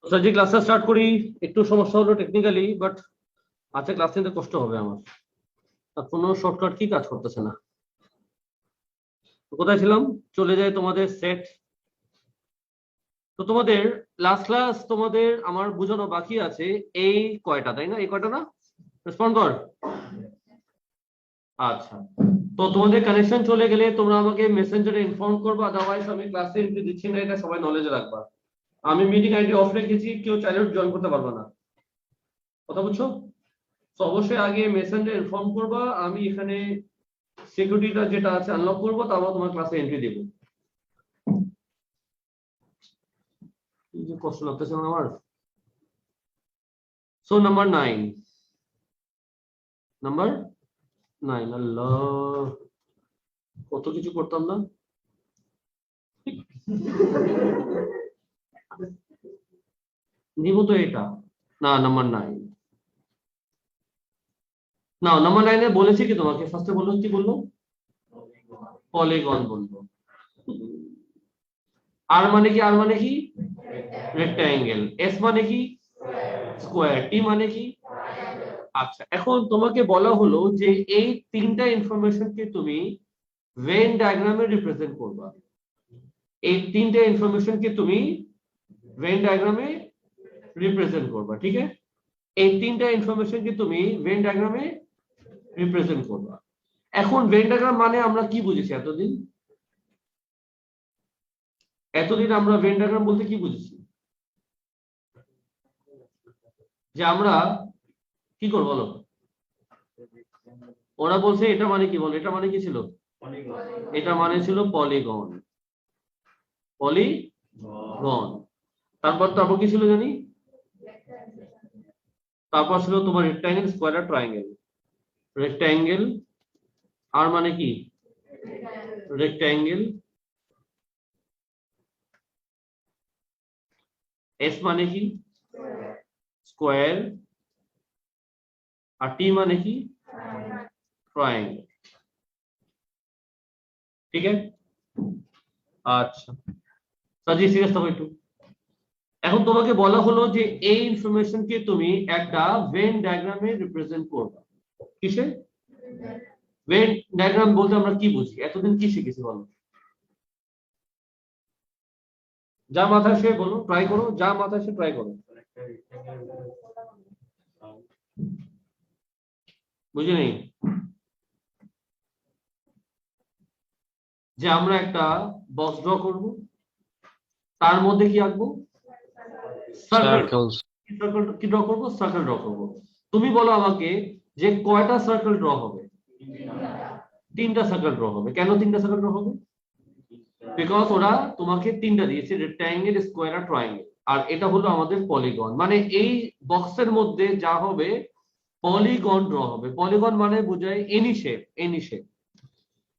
Sir যে ক্লাসটা start করি, একটু সমস্যা হলো টেকনিক্যালি, বাট আজকে ক্লাস নিতে কষ্ট হবে আমার। আর কোনো শর্টকাট কি কাজ করতেছে না। তো কোথায় ছিলাম? চলে যায় তোমাদের সেট। তো তোমাদের লাস্ট ক্লাস তোমাদের আমার বোঝানো বাকি আছে এই কয়টা, তাই না? এই কয়টা না? রেসপন্ড কর। আচ্ছা, তো তোমাদের কানেকশন চলে গেলে তোমরা আমাকে মেসেঞ্জারে ইনফর্ম করবে, আদারওয়াইজ আমি ক্লাসে এন্ট্রি দিচ্ছি না, এটা সবাই নলেজে রাখবা। আমি মিটিং আইডি অফ রেখেছি, কেউ চাইলে জয়েন করতে পারবে না। কথা বুঝছো? তো অবশ্যই আগে মেসেঞ্জারে ইনফর্ম করবা, আমি এখানে সিকিউরিটিটা যেটা আছে আনলক করবো, তারপর তোমার ক্লাসে এন্ট্রি দেবো। এই যে কষ্ট লাগতেছে না আমার। সো নাম্বার 9, নাম্বার 9, আল্লাহ কত কিছু করতাম না। নিব তো এটা না, নাম্বার 9 না, নাম্বার 9 বলেছি কি তোমাকে? ফার্স্টে বললো কি বললো? পলিগন বলবো। আর মানে কি? আর মানে কি? রেক্টাঙ্গেল। এস মানে কি? স্কোয়ার। টি মানে কি? আচ্ছা, এখন তোমাকে বলা হলো যে এই তিনটা ইনফরমেশনকে তুমি ভেন ডায়াগ্রামে রিপ্রেজেন্ট করবা। এই তিনটা ইনফরমেশনকে তুমি ভেন ডায়াগ্রামে রিপ্রেজেন্ট করবা, ঠিক আছে? এই তিনটা ইনফরমেশনকে তুমি ভেন ডায়াগ্রামে রিপ্রেজেন্ট করবা। এখন ভেন ডায়াগ্রাম মানে আমরা কি বুঝেছি এতদিন? এতদিন আমরা ভেন ডায়াগ্রাম বলতে কি বুঝেছি? যে আমরা কি করবো বলো? ওরা বলছে এটা মানে কি? বলো, এটা মানে কি ছিল? এটা মানে ছিল পলিগন। পলিগন। তারপর তারপর কি ছিল জানি? তারপর ছিল তোমার রেক্টাঙ্গেল, স্কোয়ার আর ট্রায়াঙ্গেল। রেক্টাঙ্গেল আর মানে কি? রেক্টাঙ্গেল। এস মানে কি? স্কোয়ার। আর টি মানে কি? ট্রায়াঙ্গেল। ঠিক আছে? আচ্ছা, সাজি সিরিয়াস থাকো একটু। এখন তোমাকে বলা হলো যে এই ইনফরমেশনকে তুমি একটা ভেন ডায়াগ্রামে রিপ্রেজেন্ট করবে। কিসে? ভেন ডায়াগ্রাম বলতে আমরা কি বুঝি? এতদিন কি শিখেছি বলো? যা মাথায় সে বলো, ট্রাই করো, যা মাথায় সে ট্রাই করো। বুঝে নেই যে আমরা একটা বক্স ড্র করব, তার মধ্যে কি আঁকবো? সার্কেল। Circles. সার্কেল কি ড্র করবো? সার্কেল ড্র করবো। তুমি বলো আমাকে যে কয়টা সার্কেল ড্র হবে? তিনটা সার্কেল ড্র হবে। কেন তিনটা সার্কেল ড্র হবে? বিকজ ওরা তোমাকে তিনটা দিয়েছে, রেক্টাঙ্গেল, স্কোয়ার আর ট্রায়াঙ্গেল। আর এটা হলো আমাদের পলিগন, মানে এই বক্সের মধ্যে যা হবে পলিগন ড্র হবে। পলিগন মানে বোঝায় any shape. Any shape,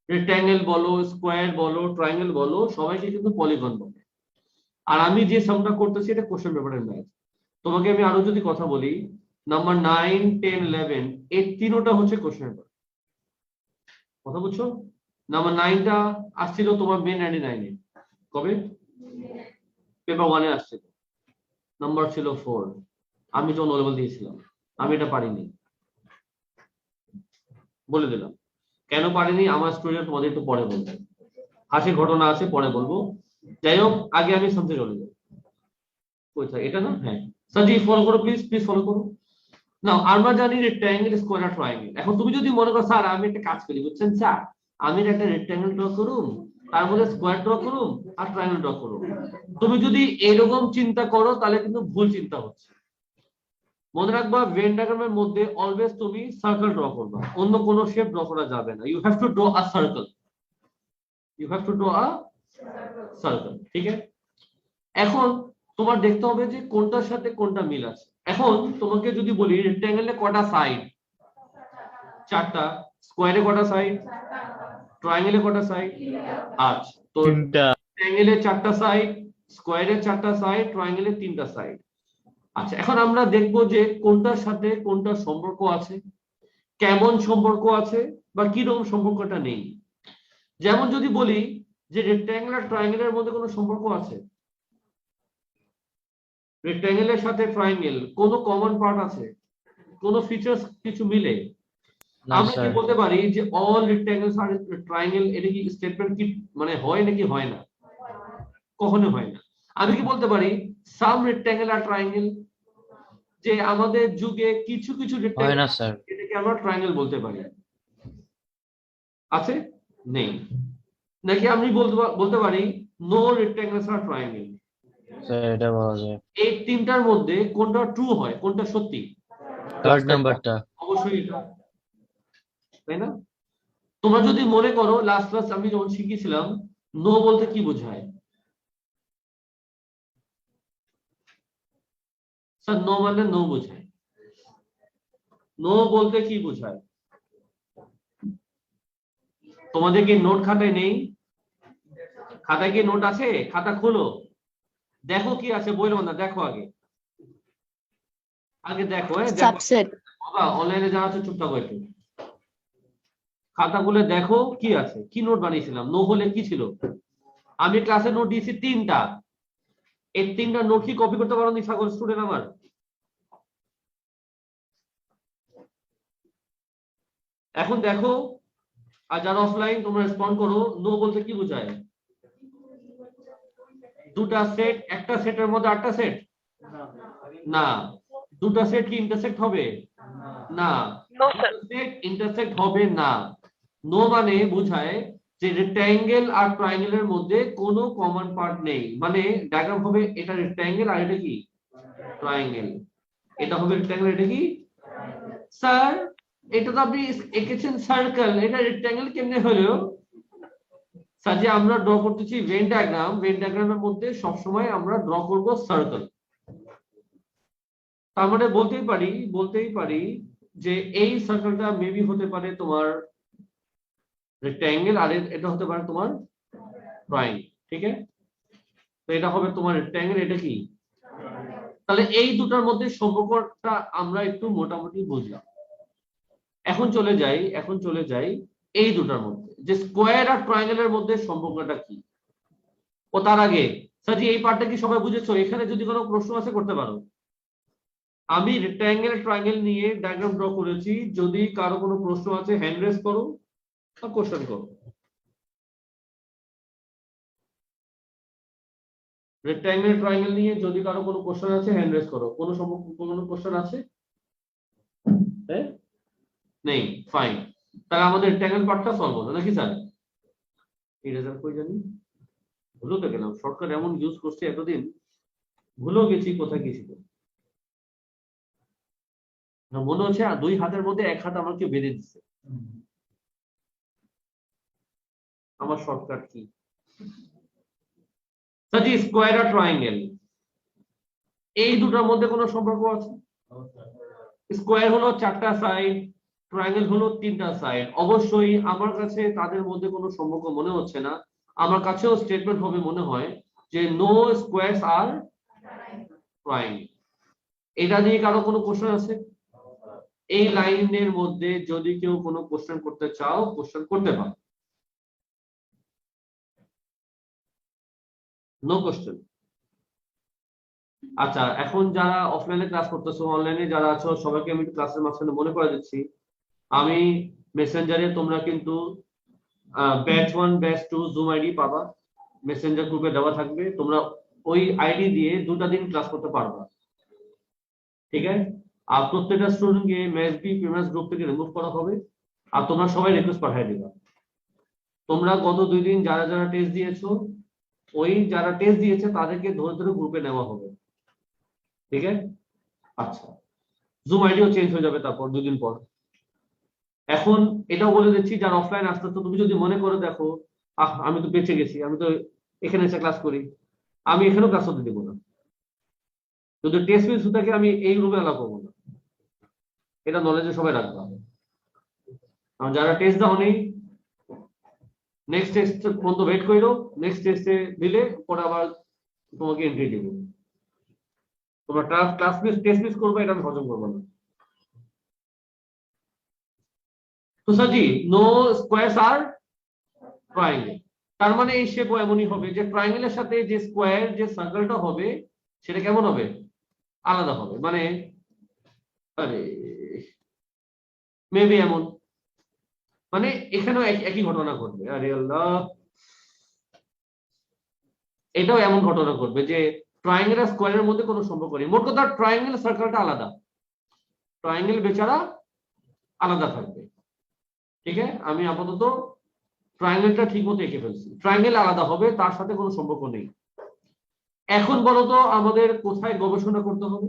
rectangle বলো, স্কোয়ার বলো, ট্রায়াঙ্গেল বলো, সবাইকে কিন্তু পলিগন বলে। আর আমি যে সামটা করতেছি এটা কোশ্চেন পেপারের ম্যাথ। তোমাকে আমি আরো যদি কথা বলি, নাম্বার 9, 10, 11 এই তিনটা হচ্ছে কোশ্চেন পেপার। কথা বুঝছো? নাম্বার 9টা আসছিল তোমার মেন 99-এ। কবে? পেপার 1-এ আসছিল। নাম্বার ছিল 4। আমি যখন লেভেল দিয়েছিলাম আমি এটা পারিনি, বলে দিলাম। কেন পারিনি আমার স্টোরিটা তোমাদের একটু পরে বলবো। হাসির ঘটনা আছে, পরে বলবো। যাই হোক, আগে আমি সামনে চলে যাই। কোথায় এটা? না, হ্যাঁ। সাজি ফলো করো প্লিজ, প্লিজ ফলো করো। না, আমরা জানি রেক্টাঙ্গেল, স্কোয়ার আর ট্রায়াঙ্গেল। এখন তুমি যদি মনে করো স্যার আমি একটা কাজ করি, বুঝছেন স্যার, আমি একটা রেক্টাঙ্গেল ড্র করুন, তার মধ্যে স্কোয়ার ড্র করুন আর ট্রায়াঙ্গেল ড্র করুন। তুমি যদি এরকম চিন্তা করো তাহলে কিন্তু ভুল চিন্তা হচ্ছে। মনে রাখবা ভেন ডায়াগ্রামের মধ্যে অলওয়েজ তুমি সার্কেল ড্র করবা, অন্য কোনো শেপ ড্র করা যাবে না। You have to draw a circle. You have to draw a circle, ঠিক আছে? এখন তোমার দেখতে হবে যে কোনটার সাথে কোনটা মিল আছে। এখন তোমাকে যদি বলি রেক্টাঙ্গেলে কটা সাইড? 4টা। স্কোয়ারে কটা সাইড? ট্রায়াঙ্গেলে কটা সাইড? আচ্ছা, তো তিনটা। রেক্টাঙ্গেলে 4টা সাইড, স্কোয়ারে 4টা সাইড, ট্রায়াঙ্গেলে 3টা সাইড। আচ্ছা, এখন আমরা দেখবো যে কোনটার সাথে কোনটার সম্পর্ক আছে, কেমন সম্পর্ক আছে, বা কিরকম সম্পর্কটা নেই। যেমন যদি বলি যে রেক্টাঙ্গেল আর ট্রায়াঙ্গেলের মধ্যে কোনো সম্পর্ক আছে, রেক্ট্যাঙ্গেলের সাথে ট্রায়াঙ্গেল কোনো কমন পার্ট আছে, কোনো ফিচার্স কিছু মিলে? না আমরা কি স্যার। বলতে পারি যে অল রেক্ট্যাঙ্গেলস আর ট্রায়াঙ্গেল, এটা কি স্টেটমেন্ট কি মানে হয় নাকি হয় না? কখনো হয় না। আমি কি বলতে পারি সাম রেক্ট্যাঙ্গেল আর ট্রায়াঙ্গেল, যে আমাদের যুগে কিছু কিছু হয় রেক্ট্যাঙ্গেল না স্যার। এটাকে আমরা ট্রায়াঙ্গেল বলতে পারি? আছে? নেই। নাকি আমি বলতে পারি নো রেক্ট্যাঙ্গেলস আর ট্রায়াঙ্গেল? স্যার এটা বলা যায়। এই তিনটার মধ্যে কোনটা ট্রু হয়, কোনটা সত্যি? থার্ড নাম্বারটা। অবশ্যই এটা, তাই না? তোমরা যদি মনে করো লাস্ট ক্লাস আমি যখন শিখিয়েছিলাম নো বলতে কি বোঝায়, স্যার নো মানে নো বোঝায়। নো বলতে কি বোঝায়? তোমাদের কি নোট খাতায় নেই? খাতায় কি নোট আছে? খাতা খোলো, দেখো কি আছে, বইলো না, দেখো আগে, আগে দেখো, দেখো সাবসেট। বাবা অনলাইনে যারা আছে চুপ থাকো একটু, খাতা খুলে দেখো কি আছে, কি নোট বানিয়েছিলাম, নো হলে কি ছিল? আমি ক্লাসে নোট দিয়েছি 3টা, এই 3টা নোট কি কপি করতে পারো নি সকল স্টুডেন্ট আমার? এখন দেখো, আর যারা অফলাইন তোমরা রেসপন্ড করো, নো বলতে কি বোঝায়? দুটা সেট, একটা সেটের মধ্যে 8টা সেট? না। দুটা সেট কি ইন্টারসেক্ট হবে? না। সেট ইন্টারসেক্ট হবে না। নো মানে বোঝায় যে রেক্ট্যাঙ্গেল আর ট্রায়াঙ্গেলের মধ্যে কোনো কমন পার্ট নেই, মানে ডায়াগ্রাম হবে এটা রেক্ট্যাঙ্গেল আর এটা কি ট্রায়াঙ্গেল, এটা হবে রেক্ট্যাঙ্গেল, এটা কি? স্যার এটা তো আপনি এঁকেছেন সার্কেল, এটা রেক্ট্যাঙ্গেল কেমনে হলো? স্যার যে আমরা ড্র করতেছি ভেন ডায়াগ্রাম, ভেন ডায়াগ্রামের মধ্যে সবসময় আমরা ড্র করব সার্কেল। তার মানে বলতেই পারি যে এই সার্কেলটা মেবি হতে পারে তোমার রেক্ট্যাঙ্গেল, আর এটা হতে পারে তোমার ট্রায়াঙ্গেল, ঠিক আছে? তো এটা হবে তোমার রেক্ট্যাঙ্গেল, এটা কি? তাহলে এই দুটার মধ্যে সম্পর্কটা আমরা একটু মোটামুটি বুঝলাম। এখন চলে যাই এই দুটার মধ্যে যে স্কোয়ার আর ট্রায়াঙ্গেলের মধ্যে সম্পর্কটা কি। ও তার আগে স্যার এই পার্টটা কি সবাই বুঝেছো? এখানে যদি কোনো প্রশ্ন আছে করতে পারো। আমি রেক্ট্যাঙ্গেল ট্রায়াঙ্গেল নিয়ে ডায়াগ্রাম ড্র করেছি, যদি কারো কোনো প্রশ্ন আছে হ্যান্ড রেজ করো বা কোশ্চেন করো। রেক্ট্যাঙ্গেল ট্রায়াঙ্গেল নিয়ে যদি কারো কোনো কোশ্চেন আছে হ্যান্ড রেজ করো। কোনো কোশ্চেন আছে? হ্যাঁ, নেই, ফাইন। তাহলে আমাদের রেক্ট্যাঙ্গেল পার্টটা সলভ হলো নাকি স্যার? এই রেজাল্ট কই জানি ভুলো তো গেলাম, শর্টকাট এমন ইউজ করছি এতদিন ভুলেও গেছি কোথায় গেছিল। মনে হচ্ছে 2 হাতের মধ্যে 1 হাত আমার কেউ বেঁধে দিচ্ছে। আমার shortcut key? Sir G square আর ট্রায়াঙ্গেল এই দুটার মধ্যে কোনো সম্পর্ক আছে? স্কোয়ার হলো 4টা সাইড, ট্রায়াঙ্গেল হলো 3টা সাইড। অবশ্যই আমার কাছে তাদের মধ্যে কোনো সম্পর্ক মনে হচ্ছে না। আমার কাছেও স্টেটমেন্ট হবে মনে হয় যে নো স্কোয়ারস আর ট্রায়াঙ্গেল। এটা নিয়ে কারো কোনো কোশ্চেন আছে? এই লাইনের মধ্যে যদি কেউ কোনো কোশ্চেন করতে চাও কোশ্চেন করতে পারো। No question? আচ্ছা, এখন যারা অফলাইনে ক্লাস করতেছো, অনলাইনে যারা আছো সবাইকে আমি ক্লাসের মাঝখানে মনে করে দিচ্ছি, আমি মেসেঞ্জারে তোমরা কিন্তু ব্যাচ 1 ব্যাচ 2 জুম আইডি পাবা, মেসেঞ্জার গ্রুপে দেওয়া থাকবে, তোমরা ওই আইডি দিয়ে 2টা দিন ক্লাস করতে পারবা, ঠিক আছে? আর প্রত্যেকটা স্টুডেন্টকে ম্যাথবি প্রিমিয়াস গ্রুপ থেকে রিমুভ করা হবে, আর তোমরা সবাই রিকোয়েস্ট পাঠিয়ে দিবা। তোমরা গত 2 দিন যারা যারা টেস্ট দিয়েছো, ওই যারা টেস্ট দিয়েছে তাদেরকে ধরে ধরে গ্রুপে নেওয়া হবে, ঠিক আছে? আচ্ছা, জুম আইডিও চেঞ্জ হয়ে যাবে তারপর 2 দিন পর। এখন এটাও বলে দিচ্ছি যারা অফলাইন আসতে, তো তুমি যদি মনে করে দেখো আমি তো বেঁচে গেছি, আমি তো এখানে এসে ক্লাস করি, আমি এখানেও ক্লাস হতে দেবো না, যদি টেস্ট মিস থাকে আমি এই রুমে অ্যালাউ করবো না, এটা নলেজে সবাই রাখতে হবে। কারণ যারা টেস্ট দাও নেই, নেক্সট টেস্ট পর্যন্ত ওয়েট করো, নেক্সট টেস্টে দিলে পরে আবার তোমাকে এন্ট্রি দিব। তোমরা ক্লাস মিস টেস্ট মিস করবে, এটা আমি হজম করবো না। তো সাজি নো স্কোয়ারস আর ট্রায়াঙ্গেল, তার মানে এই শেপও এমনই হবে যে ট্রায়াঙ্গেলের সাথে যে স্কোয়ার যে সার্কেলটা হবে সেটা কেমন হবে? আলাদা হবে, মানে আরে মেবি এমন, মানে এখানেও একই ঘটনা ঘটবে। আরে আল্লাহ, এটাও এমন ঘটনা ঘটবে যে ট্রায়াঙ্গেল আর স্কোয়ারের মধ্যে কোনো সম্পর্ক নেই। মোট কথা ট্রায়াঙ্গেল সার্কেলটা আলাদা, ট্রায়াঙ্গেল বেচারা আলাদা থাকবে। ঠিক আছে, আমি আপাতত ট্রায়াঙ্গেলটা ঠিক মতো এঁকে ফেলছি, ট্রায়াঙ্গেল আলাদা হবে, তার সাথে কোনো সম্পর্ক নেই। এখন বলতো আমাদের কোথায় গবেষণা করতে হবে,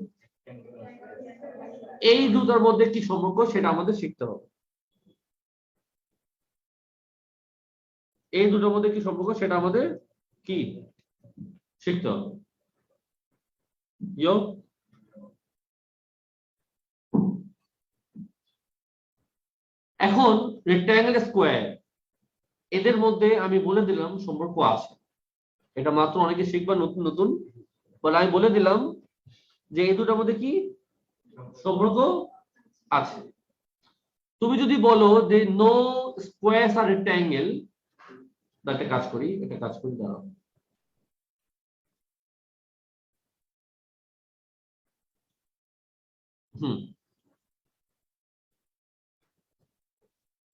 এই দুটার মধ্যে কি সম্পর্ক সেটা আমাদের শিখতে হবে। এই দুটোর মধ্যে কি সম্পর্ক সেটা আমাদের কি শিখতে হবে। ইয়ো, এখন রেক্টাঙ্গেল স্কোয়ার এদের মধ্যে আমি বলে দিলাম সম্পর্ক আছে, এটা মাত্র অনেকে শিখবা নতুন নতুন, বলে আমি বলে দিলাম যে এই দুটার মধ্যে কি সম্পর্ক আছে। তুমি যদি বলো যে নো স্কোয়ারস আর রেক্টাঙ্গেল, একটা কাজ করি, একটা কাজ করি, দাঁড়াও। হুম,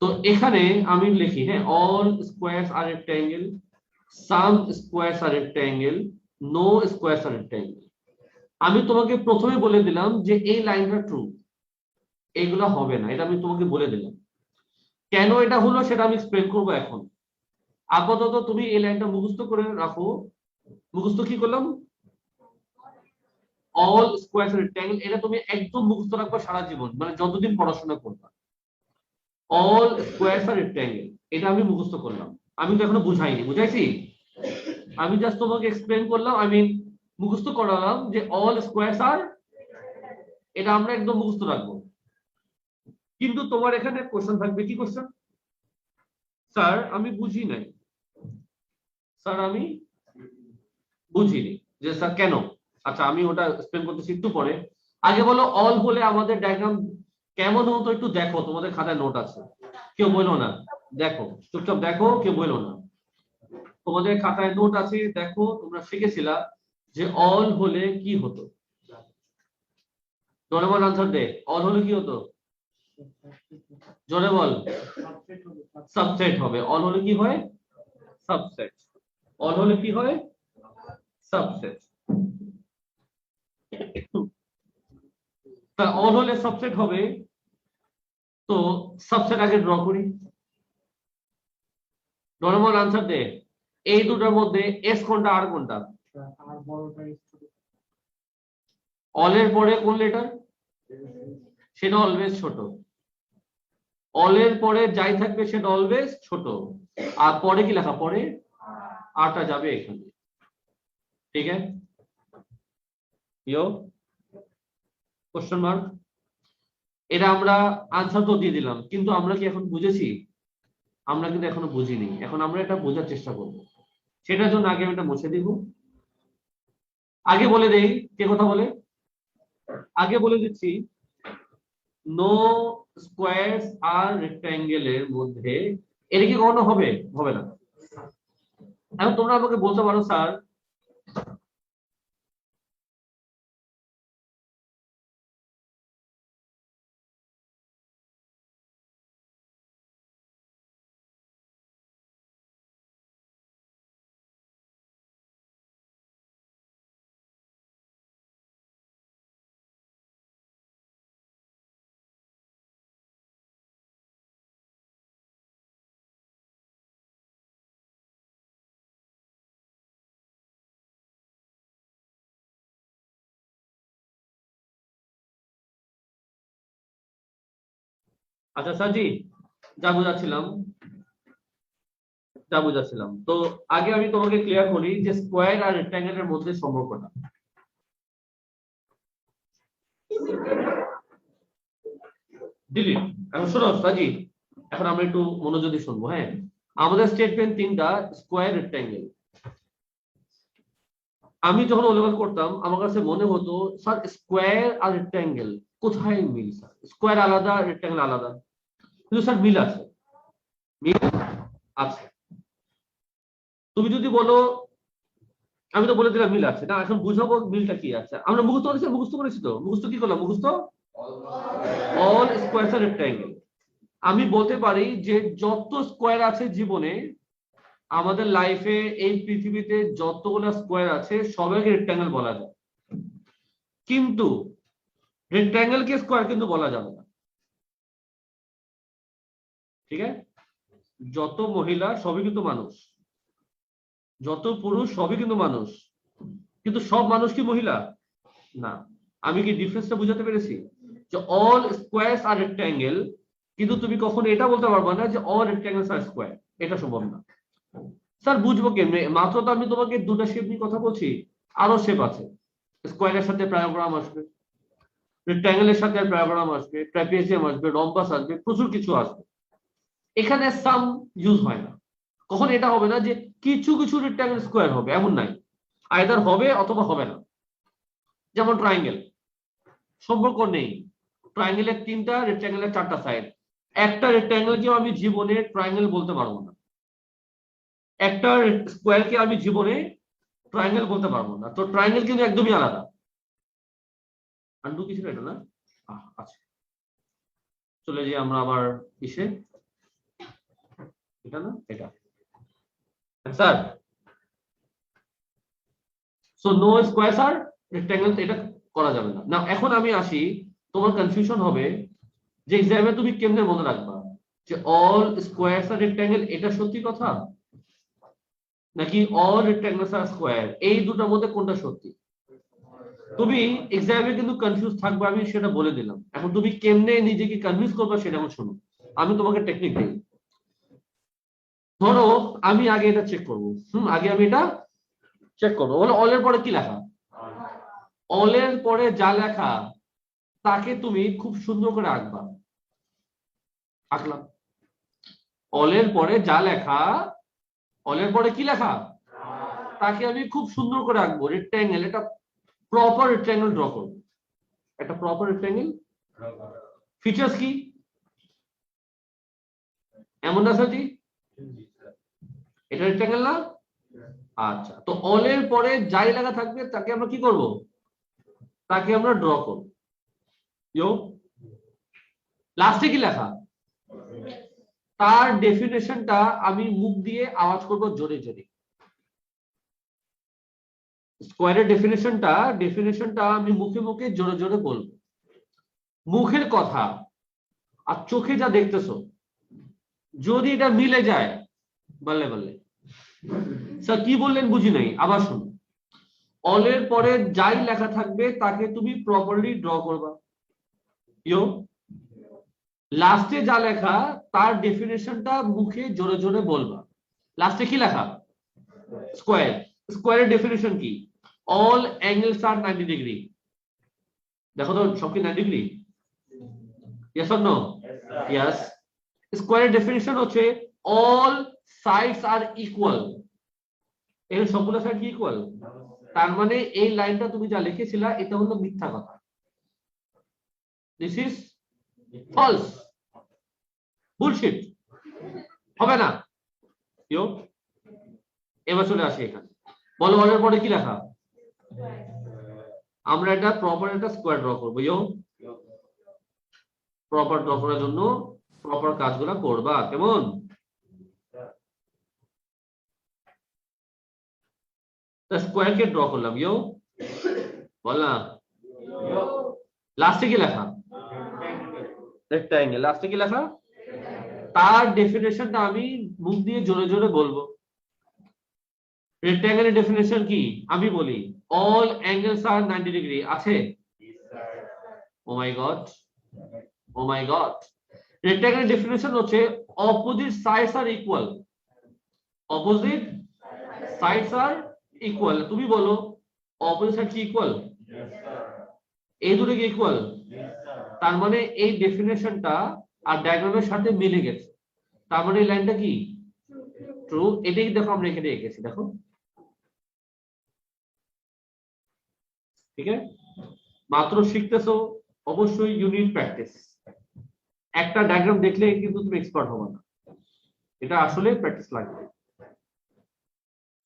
তো এখানে আমি লিখি, হ্যাঁ, অল স্কোয়ারস আর রেক্টাঙ্গেল, সাম স্কোয়ারস আর রেক্টাঙ্গেল, নো স্কোয়ারস আর রেক্টাঙ্গেল। আমি তোমাকে প্রথমে বলে দিলাম যে এই লাইনটা ট্রু, এইগুলা হবে না, এটা আমি তোমাকে বলে দিলাম। কেন এটা হলো সেটা আমি এক্সপ্লেন করবো এখন। আপাতত তুমি এই লাইনটা মুখস্থ করে রাখো। মুখস্থ কি করলাম, অল স্কোয়ারস আর রেক্টাঙ্গেল, এটা তুমি একদম মুখস্থ রাখবা সারা জীবন, মানে যতদিন পড়াশোনা করবা। অল স্কোয়ারস আর রেক্টাঙ্গেল, এটা আমি মুখস্থ করলাম। আমি তো এখনো বুঝাইনি, বুঝাইছি? আমি জাস্ট তোমাকে এক্সপ্লেন করলাম, আই মিন মুখস্থ করালাম যে অল স্কোয়ারস আর, এটা আমরা একদম মুখস্থ রাখবো। কিন্তু তোমার এখানে কোশ্চেন থাকবে, কি কোশ্চেন? স্যার আমি বুঝি নাই, স্যার আমি বুঝিনি, যে স্যার কেন? আচ্ছা আমি ওটা এক্সপ্লেন করতেছি একটু পরে। আগে বলো অল হলে আমাদের ডায়াগ্রাম কেমন হতো একটু দেখো, তোমাদের খাতায় নোট আছে, কেউ বলো না, দেখো চুপচাপ দেখো, কেউ বলো না। তোমাদের খাতায় নোট আছে, দেখো তোমরা শিখেছিলা যে অল হলে কি হতো। জোরে বল, আনসার দে, অল হলে কি হতো? জোরে বল। সাবসেট হবে। অল হলে কি হয়? সাবসেট। অল হলে কি হয়? সাবসেট। তা অল হলে সাবসেট হবে, তো সাবসেট আগে ড্র করি। নরমাল আনসার দে, এই দুটোর মধ্যে এস কোনটা আর কোনটা? অলের পরে কোন লেটার? সেটা অলওয়েজ ছোট। অলের পরে যাই থাকবে সেটা অলওয়েজ ছোট। আর পরে কি লেখা? পরে আরটা যাবে এখানে। ঠিক আছে, ইয়ো, কোশ্চেন মার্ক। এটা আমরা আনসার তো দিয়ে দিলাম, কিন্তু আমরা কি এখন বুঝেছি? আমরা কিন্তু এখনো বুঝিনি, এখন আমরা এটা বোঝার চেষ্টা করব। সেটার জন্য আগে আমি এটা মুছে দিব। আগে বলে দেই, কে কথা বলে? আগে বলে দিচ্ছি, নো স্কোয়ারস আর রেক্টাঙ্গেলের মধ্যে এটা কি কখনো হবে? হবে না। এখন তোমরা আমাকে বলতে পারো স্যার, আচ্ছা স্যারজি, যা বুঝাচ্ছিলাম তো আগে আমি তোমাকে ক্লিয়ার করি যে স্কোয়ার আর রেক্টাঙ্গেলের মধ্যে সম্পর্কটা। ডিলিট। এখন শোনো সাজি, এখন আমরা একটু মনোযোগী শুনবো, হ্যাঁ। আমাদের স্টেটমেন্ট তিনটা, স্কোয়ার, রেক্টাঙ্গেল। আমি যখন ও লেভেল করতাম আমার কাছে মনে হতো স্যার স্কোয়ার আর রেক্টাঙ্গেল কোথায় মিল? স্যার স্কোয়ার আলাদা, রেক্টাঙ্গেল আলাদা, কিন্তু স্যার মিল আছে, মিল আছে। তুমি যদি বলো আমি তো বলে দিলাম মিল আছে না, এখন বুঝাবো মিলটা কি আছে। আমরা মুখস্থ করেছি তো, মুখস্থ কি করলাম, মুখস্থ অল স্কোয়ারস আর রেক্ট্যাঙ্গেল। আমি বলতে পারি যে যত স্কোয়ার আছে জীবনে, আমাদের লাইফে, এই পৃথিবীতে যতগুলো স্কোয়ার আছে সবাইকে রেক্ট্যাঙ্গেল বলা যায়, কিন্তু রেক্ট্যাঙ্গেলকে স্কোয়ার কিন্তু বলা যাবে না। ঠিক আছে, যত মহিলা সবই কিন্তু মানুষ, যত পুরুষ সবই কিন্তু মানুষ, কিন্তু সব মানুষ কি মহিলা না। আমি কি ডিফারেন্সটা বুঝাতে পেরেছি? যে অল স্কোয়ারস আর রেক্ট্যাঙ্গেল, কিন্তু তুমি কখনো এটা বলতে পারবে না যে অল রেক্ট্যাঙ্গেলস আর স্কোয়ার, এটা সম্ভব না। স্যার বুঝবো কেমনে? মাত্র তো আমি তোমাকে দুটো শেপ নিয়ে কথা বলছি, আরো শেপ আছে। স্কোয়ারের সাথে প্যারাবোলাম আসবে, রেক্ট্যাঙ্গেলের সাথে প্যারাবোলাম আসবে, ট্রাপিজিয়াম আসবে, রম্বাস আসবে, প্রচুর কিছু আসবে। এখানে সাম ইউজ হয় না। কখন এটা হবে না যে কিছু কিছু রেক্ট্যাঙ্গেল স্কোয়ার হবে, এমন নাই, আইদার হবে অথবা হবে না। যেমন ট্রায়াঙ্গেল, সম্পর্ক নেই, ট্রায়াঙ্গেলের 3টা, রেক্ট্যাঙ্গেলের 4টা সাইড। একটা রেক্ট্যাঙ্গেলকে আমি জীবনে ট্রায়াঙ্গেল বলতে পারবো না, একটা স্কোয়ারকে আমি জীবনে ট্রায়াঙ্গেল বলতে পারবো না। তো ট্রায়াঙ্গেল কিন্তু একদমই আলাদা। আন্ডু কিছু এটা না, আচ্ছা চলে যাই আমরা আবার ইসে, এটা না এটা স্যার। সো নো স্কোয়ারস আর রেক্ট্যাঙ্গেল, এটা করা যাবে না। না এখন আমি আসি, তোমার কনফিউশন হবে যে এক্সামে তুমি কেমনে মনে রাখবা যে অল স্কোয়ারস আর রেক্ট্যাঙ্গেল এটা সত্যি কথা, নাকি অল রেক্ট্যাঙ্গেলস আর স্কোয়ার, এই দুটোর মধ্যে কোনটা সত্যি। তুমি এক্সামে কিন্তু কনফিউজ থাকবে, আমি সেটা বলে দিলাম। এখন তুমি কেমনে নিজেকে কনভিন্স করবে সেটা এখন শোনো, আমি তোমাকে টেকনিক দিই। ধরো আমি আগে এটা চেক করবো, আগে আমি এটা চেক করবো, বলো অলের পরে কি লেখা, অলের পরে যা লেখা তাকে তুমি খুব সুন্দর করে আঁকবা। আঁকলাম, অলের পরে যা লেখা, অলের পরে কি লেখা তাকে আমি খুব সুন্দর করে আঁকবো। রেক্ট্যাঙ্গেল, এটা প্রপার রেক্ট্যাঙ্গেল ড্র করবো, একটা প্রপার রেক্ট্যাঙ্গেল। ফিচার্স কি এমন না স্যারজি, এটা রেক্ট্যাঙ্গেল না? আচ্ছা, তো অলের পরে যাই লেখা থাকবে তাকে আমরা কি করব, তাকে আমরা ড্র করব। লাস্টে কি লেখা, তার ডেফিনেশনটা আমি মুখ দিয়ে আওয়াজ করব জোরে জোরে। স্কোয়ারের ডেফিনেশনটা আমি মুখে মুখে জোরে জোরে বলবো। মুখের কথা আর চোখে যা দেখতেছো যদি এটা মিলে যায়, বললে বললে। স্যার কি বললেন বুঝি নাই, আবার শুনুন। অলের পরে যাই লেখা থাকবে তাকে তুমি প্রপারলি ড্র করবা। লাস্টে যা লেখা তার ডেফিনেশনটা মুখে জোরে জোরে বলবা। লাস্টে কি লেখা, স্কোয়ার। স্কোয়ারের ডেফিনেশন কি, অল অ্যাঙ্গেলস আর 90 ডিগ্রি। দেখো তো সব কি 90 degree? Yes or no? Yes. স্কোয়ারের ডেফিনেশন হচ্ছে অল সাইডস আর ইকুয়াল। এর সবগুলো সাইড কি ইকুয়াল? তার মানে এই লাইনটা তুমি যা লিখেছিলা এটা হলো মিথ্যা কথা, দিস ইজ ফলস, বুলশিট, হবে না। এবার চলে আসি এখানে, বলো অলের পরে কি লেখা, আমরা এটা প্রপার একটা স্কোয়ার ড্র করবো। প্রপার ড্র করার জন্য প্রপার কাজগুলো করবা, কেমন? স্কোয়ারকে ড্র করলাম, বললাম লাস্টে কি লেখা, রেক্ট্যাঙ্গেল। লাস্টে কি লেখা, তার ডেফিনেশনটা আমি মুখ দিয়ে জোরে জোরে বলবো। রেক্ট্যাঙ্গেলের ডেফিনেশন কি আমি বলি, অল অ্যাঙ্গেলস আর 90 ডিগ্রি আছে। ও মাই গড, ও মাই গড। রেক্ট্যাঙ্গেলের ডেফিনেশন হচ্ছে opposite sides are equal. Opposite sides are equal. তুমি বলো অপোজিট সাইড কি ইকুয়াল? এই দুটো কি ইকুয়াল? তার মানে এই ডেফিনেশনটা আর ডায়াগ্রামের সাথে মিলে গেছে, তার মানে এই লাইনটা কি ট্রু। এটাই দেখো আমরা এখানে এঁকেছি, দেখো। ঠিক আছে, মাত্র শিখতেছো, অবশ্যই ইউনিট প্র্যাকটিস। একটা ডায়াগ্রাম দেখলে কিন্তু তুমি এক্সপার্ট হবে না, এটা আসলে প্র্যাকটিস লাগবে।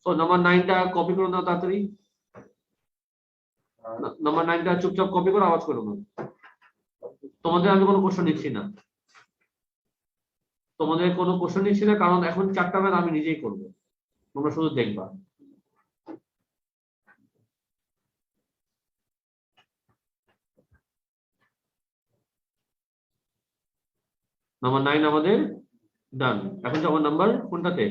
সো নাম্বার 9টা কপি করে নাও তাড়াতাড়ি। নাম্বার 9টা চুপচাপ কপি করে আওয়াজ করো না। তোমাদের আমি কোনো কোশ্চেন দিচ্ছি না, তোমাদের কোনো কোশ্চেন দিচ্ছি না, কারণ এখন 4টা ম্যাথ আমি নিজেই করবো, তোমরা শুধু দেখবা। নাম্বার 9 আমাদের ডান। এখন যাবো নাম্বার কোনটাতে?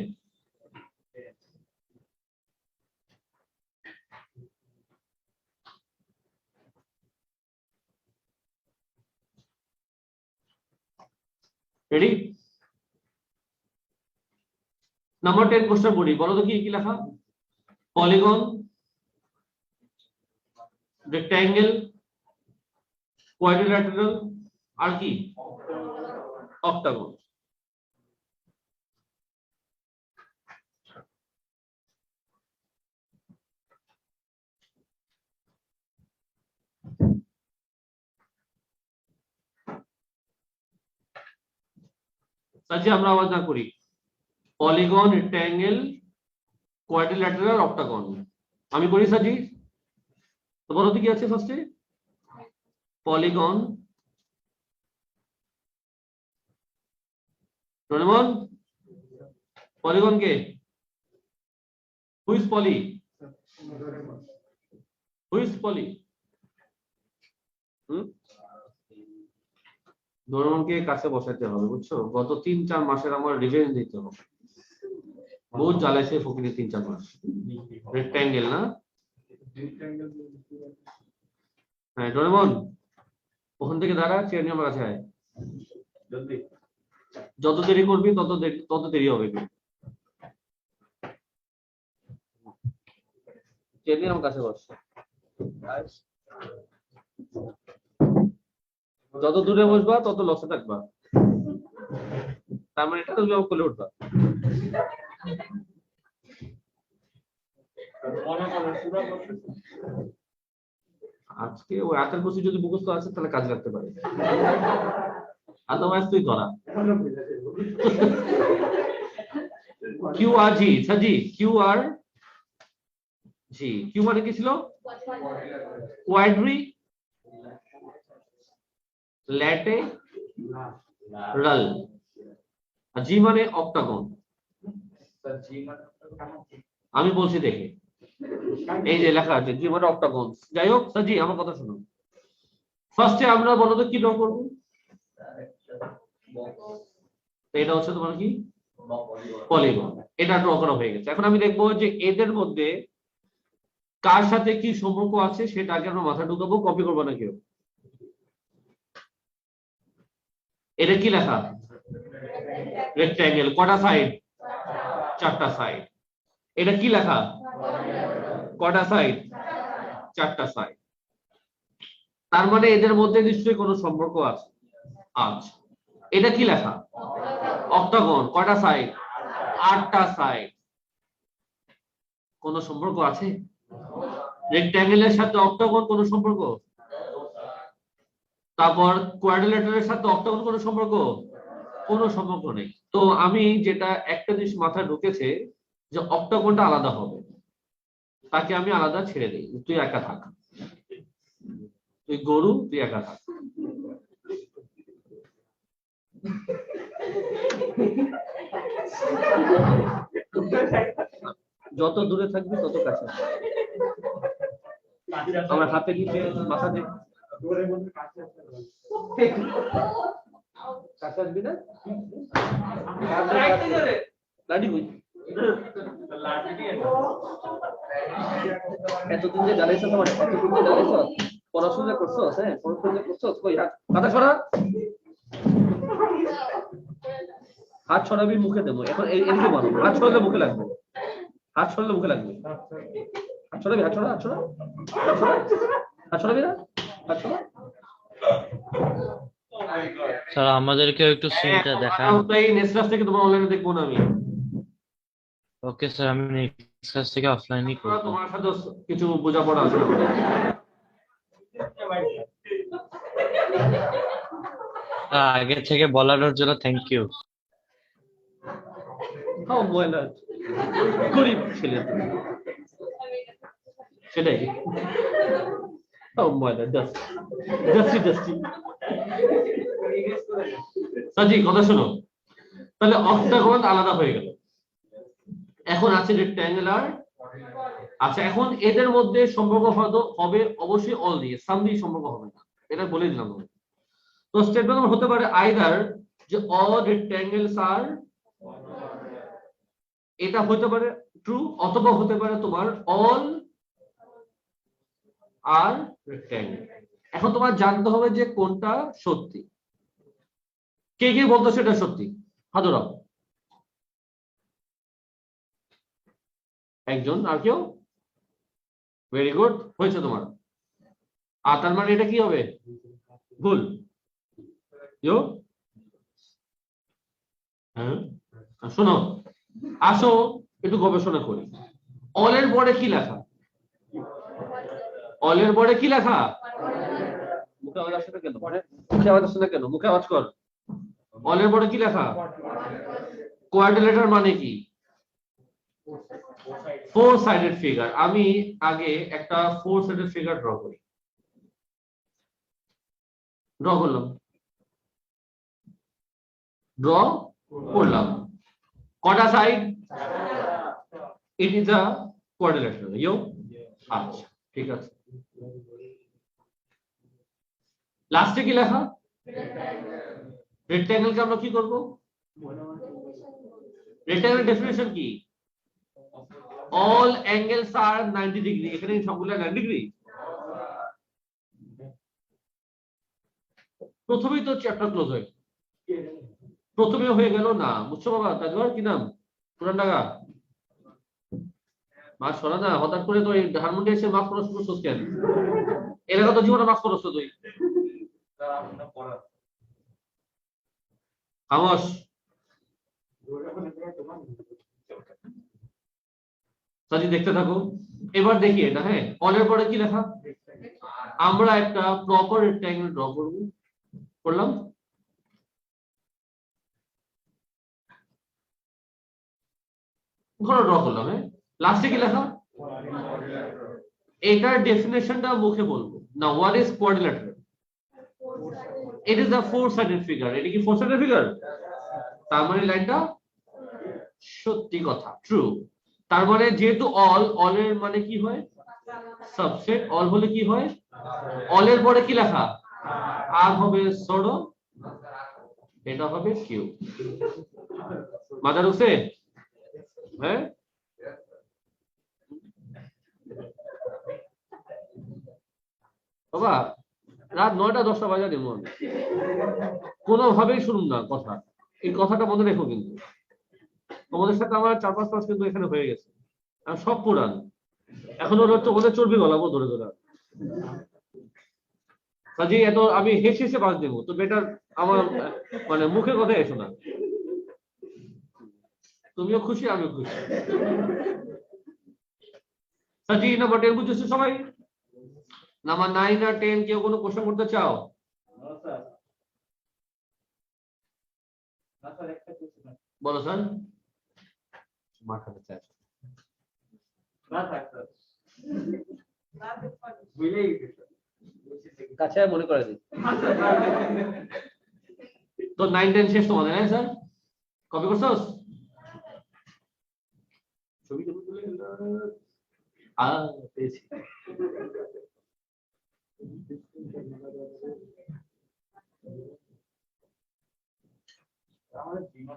রেডি? নাম্বার 10 কোশ্চেন বলি, বলো তো কি কি লেখা? পলিগন, রেক্ট্যাঙ্গেল, কোয়াড্রিল্যাটারাল, আর কি? অক্টাগন। আচ্ছা আমরা আওয়াজ না করি। Polygon, rectangle, quadrilateral, octagon. আমি করি সাজি। তো বলো তো কি আছে ফার্স্টে? পলিগন, ডোরেমন, পলিগন কে? Who is Polly? Who is Polly? ডোরেমনকে কাছে বসাতে হবে, বুঝছো? গত 3-4 মাসের আমার রিভেঞ্জ দিতে হবে। বহুত জ্বালাইছে ফকিরে 3-4 মাস। রেক্ট্যাঙ্গেল না? হ্যাঁ ডোরেমন, ওখান থেকে দাঁড়া, চেয়ার নিয়ে আমার কাছে আয়। যত দেরি করবি তত দেরি হবে। চেয়ার নিয়ে আমার কাছে বস। যত দূরে বসবা তত লসে থাকবা, তার মানে এটা তুমি কোলে উঠবা। আজকে ওই আতের কুচি যদি মুখস্থ আছে তাহলে কাজ লাগতে পারে, আদারওয়াইজ তুই ধরা। কিউ আর জি, সাজি কিউ আর জি। কিউ মানে কি ছিল? কোয়াড্রি ল্যাটেরাল। আর জি মানে অক্টাগন। আমি বলছি দেখে, এই যে লেখা আছে জি মানে অক্টাগন। যাই হোক সাজি আমার কথা শুনো। ফার্স্টে আমরা বলো তো কি ড্র করবো? এটা হচ্ছে তোমার কি? পলিগন। এটা ড্র করা হয়ে গেছে। এখন আমি দেখবো যে এদের মধ্যে কার সাথে কি সম্পর্ক আছে সেটা আগে আমরা মাথায় ঢুকাবো, কপি করবো না কেউ। এটা কি লেখা? রেক্ট্যাঙ্গেল। কটা সাইড? 4টা সাইড। এটা কি লেখা? কটা সাইড? 4টা সাইড। তার মানে এদের মধ্যে নিশ্চয়ই কোনো সম্পর্ক আছে। আচ্ছা, এটা কি লেখা? অক্টাগন। কটা সাইড? 8টা সাইড। কোনো সম্পর্ক আছে? রেক্ট্যাঙ্গেলের সাথে অক্টাগন কোনো সম্পর্ক? তারপর কোয়াড্রিল্যাটারের সাথে অক্টাগন কোনো সম্পর্ক? কোনো সম্পর্ক নেই। তো আমি যেটা একটা জিনিস মাথায় ঢুকেছে যে অক্টাগনটা আলাদা হবে, তাকে আমি আলাদা ছেড়ে দিই, তুই একা থাক, তুই গরু, তুই একা থাক। যত দূরে থাকবি তত কাছে আমার হাতে নিচে মাথা দিয়ে কাছে আসবি না। লাঠি কই? এতদিন যে জ্বালাইছ, তোমার এতদিন যে জ্বালাইছ, পড়াশোনা করছো? হ্যাঁ পড়াশোনা করছো। কই হাত, মাথা সরা। হাত ছড়াবি মুখে দেবো। এখন এদিকে বলো, হাত ছড়ালে মুখে লাগবে, হাত ছড়ালে মুখে লাগবে। হাত ছড়াবি, হাত ছড়া, হাত ছড়া, হাত ছড়া, হাত ছড়াবি না, হাত ছড়া। স্যার আমাদেরকে একটু সিনটা দেখান। এই নেক্সট ক্লাস থেকে তোমার অনলাইনে দেখবো না আমি। ওকে স্যার, আমি নেক্সট ক্লাস থেকে অফলাইনই করব। তোমার সাথে কিছু বোঝাপড়া আছে আগে থেকে বলার জন্য থ্যাংক ইউ। খাও ময়লা। গরিব ছেলে তুমি। সেটাই ময়দা জাস্টি সাজি কথা শোনো, তাহলে অক্টাগন আলাদা হয়ে গেল, এখন আছে রেক্ট্যাঙ্গুলার। আচ্ছা এখন এদের মধ্যে সম্পর্ক হবে অবশ্যই অল দিয়ে, সাম দিয়ে সম্পর্ক হবে না, এটা বলে দিলাম। তো স্টেটমেন্ট হতে পারে আইদার যে অল রেক্ট্যাঙ্গেলস আর, এটা হতে পারে ট্রু, অথবা হতে পারে তোমার অল আর রেক্ট্যাঙ্গেল। এখন তোমার জানতে হবে যে কোনটা সত্যি। কে কে বলতো সেটা সত্যি হাত ধরাও, একজন, আর কেউ? ভেরি গুড, হয়েছে তোমার। আর তার মানে এটা কি হবে? ভুল। হ্যাঁ শোনো, আসো একটু গবেষণা করি। অলের পরে কি লেখা? অলের পরে কি লেখা? মুখে আওয়াজ আসছে না কেন? মুখে আওয়াজ আসছে না কেন? মুখে আওয়াজ কর। অলের পরে কি লেখা? কোয়াড্রিলেটার মানে কি? Four sided figure. আমি আগে একটা ফোর সাইডেড ফিগার ড্র করি। ড্র করলাম, ড্র করলাম। কটা side? It is a quadrilateral. আচ্ছা ঠিক আছে। লাস্টে কি লেখা? রেক্ট্যাঙ্গেলকে আমরা কি করব? রেক্ট্যাঙ্গেল ডেফিনিশন কি? অল অ্যাঙ্গেলস আর 90 ডিগ্রি। এখানে সবগুলো 90 ডিগ্রি। প্রথমেই তো চ্যাপ্টার ক্লোজ হয়ে গেল। প্রথমে হয়ে গেল না, বুঝছো বাবা? তাজওয়ার কি নাম? পুরান ঢাকা মাছ শোনা না, হঠাৎ করে তো এই ধানমন্ডি এসে মাছ পড়া শুরু করছিস কেন? এলাকা তো জীবনে মাছ পড়ছ তুই। খামোশ। সাজি দেখতে থাকো, এবার দেখি এটা। হ্যাঁ, অলের পরে কি লেখা? আমরা একটা প্রপার রেক্ট্যাঙ্গেল ড্র করব। করলাম, ঘর ড্র করলাম। হ্যাঁ, লাস্টে কি লেখা? এটার ডেফিনেশনটা মুখে বলবো না। What is quadrilateral? It is a four sided figure. এটা কি ফোর সাইডেড ফিগার? তার মানে লাইনটা সত্যি কথা, ট্রু। তার মানে যেহেতু অল, অলের মানে কি হয়? সাবসেট। অল হলে কি হয়? অলের পরে কি লেখা? আর হবে সরো, এটা হবে কিউ। মাথা ঢুকছে? হ্যাঁ, বাবা রাত 9টা 10টা বাজা দেব আমি, কোনোভাবেই শুনুন না কথা। এই কথাটা মনে রেখো কিন্তু। তোমাদের সাথে আমার 4-5 মাস কিন্তু এখানে হয়ে গেছে, আর সব পুরান। এখন ওর হচ্ছে ওদের চর্বি গলাবো ধরে ধরে। কাজে এত আমি হেসে হেসে বাস দেবো তো বেটার আমার মানে মুখে কথা এসো না। তুমিও খুশি, আমিও খুশি। সাজি নাম্বার 10 বুঝেছো সবাই? নাম্বার 9 আর 10 কেউ কোনো কোশ্চেন করতে চাও? বলো স্যার। মাথাতে চাই কাছে মনে করে দিই তো 9-10 শেষ তোমাদের? হ্যাঁ স্যার, কপি করছস? ছবি কেমন তুলে পেয়েছি।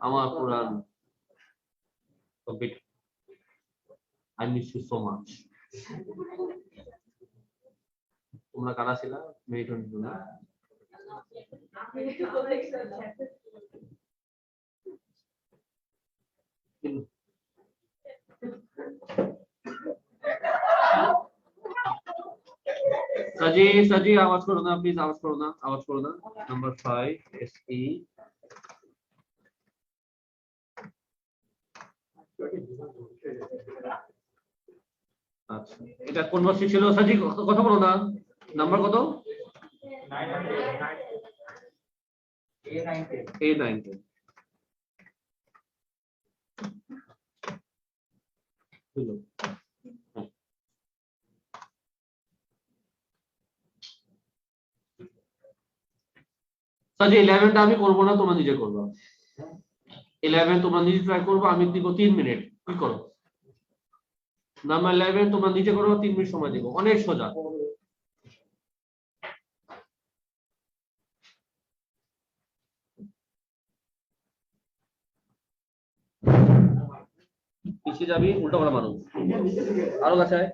আমার পুরান complete. I miss you so much. তোমরা কারা ছিলা? মেরিটন না? সাজি সাজি আওয়াজ করো না প্লিজ, আওয়াজ করো না, আওয়াজ করো না। Number 5 SE। আচ্ছা এটা কোন বর্ষে ছিল সাজি? কথা বলো না। নাম্বার কত? A9। হলো যে 11টা আমি করবো না, তোমরা নিজে করবো। 11 তোমরা নিজে ট্রাই করবো, আমি দিব 3 মিনিট। কি করো? নাম্বার 11 তোমরা নিজে করো, 3 মিনিট সময় দিব, অনেক সোজা। পিছিয়ে যাবি, উল্টো করা মানুষ আরো কাছে আয়।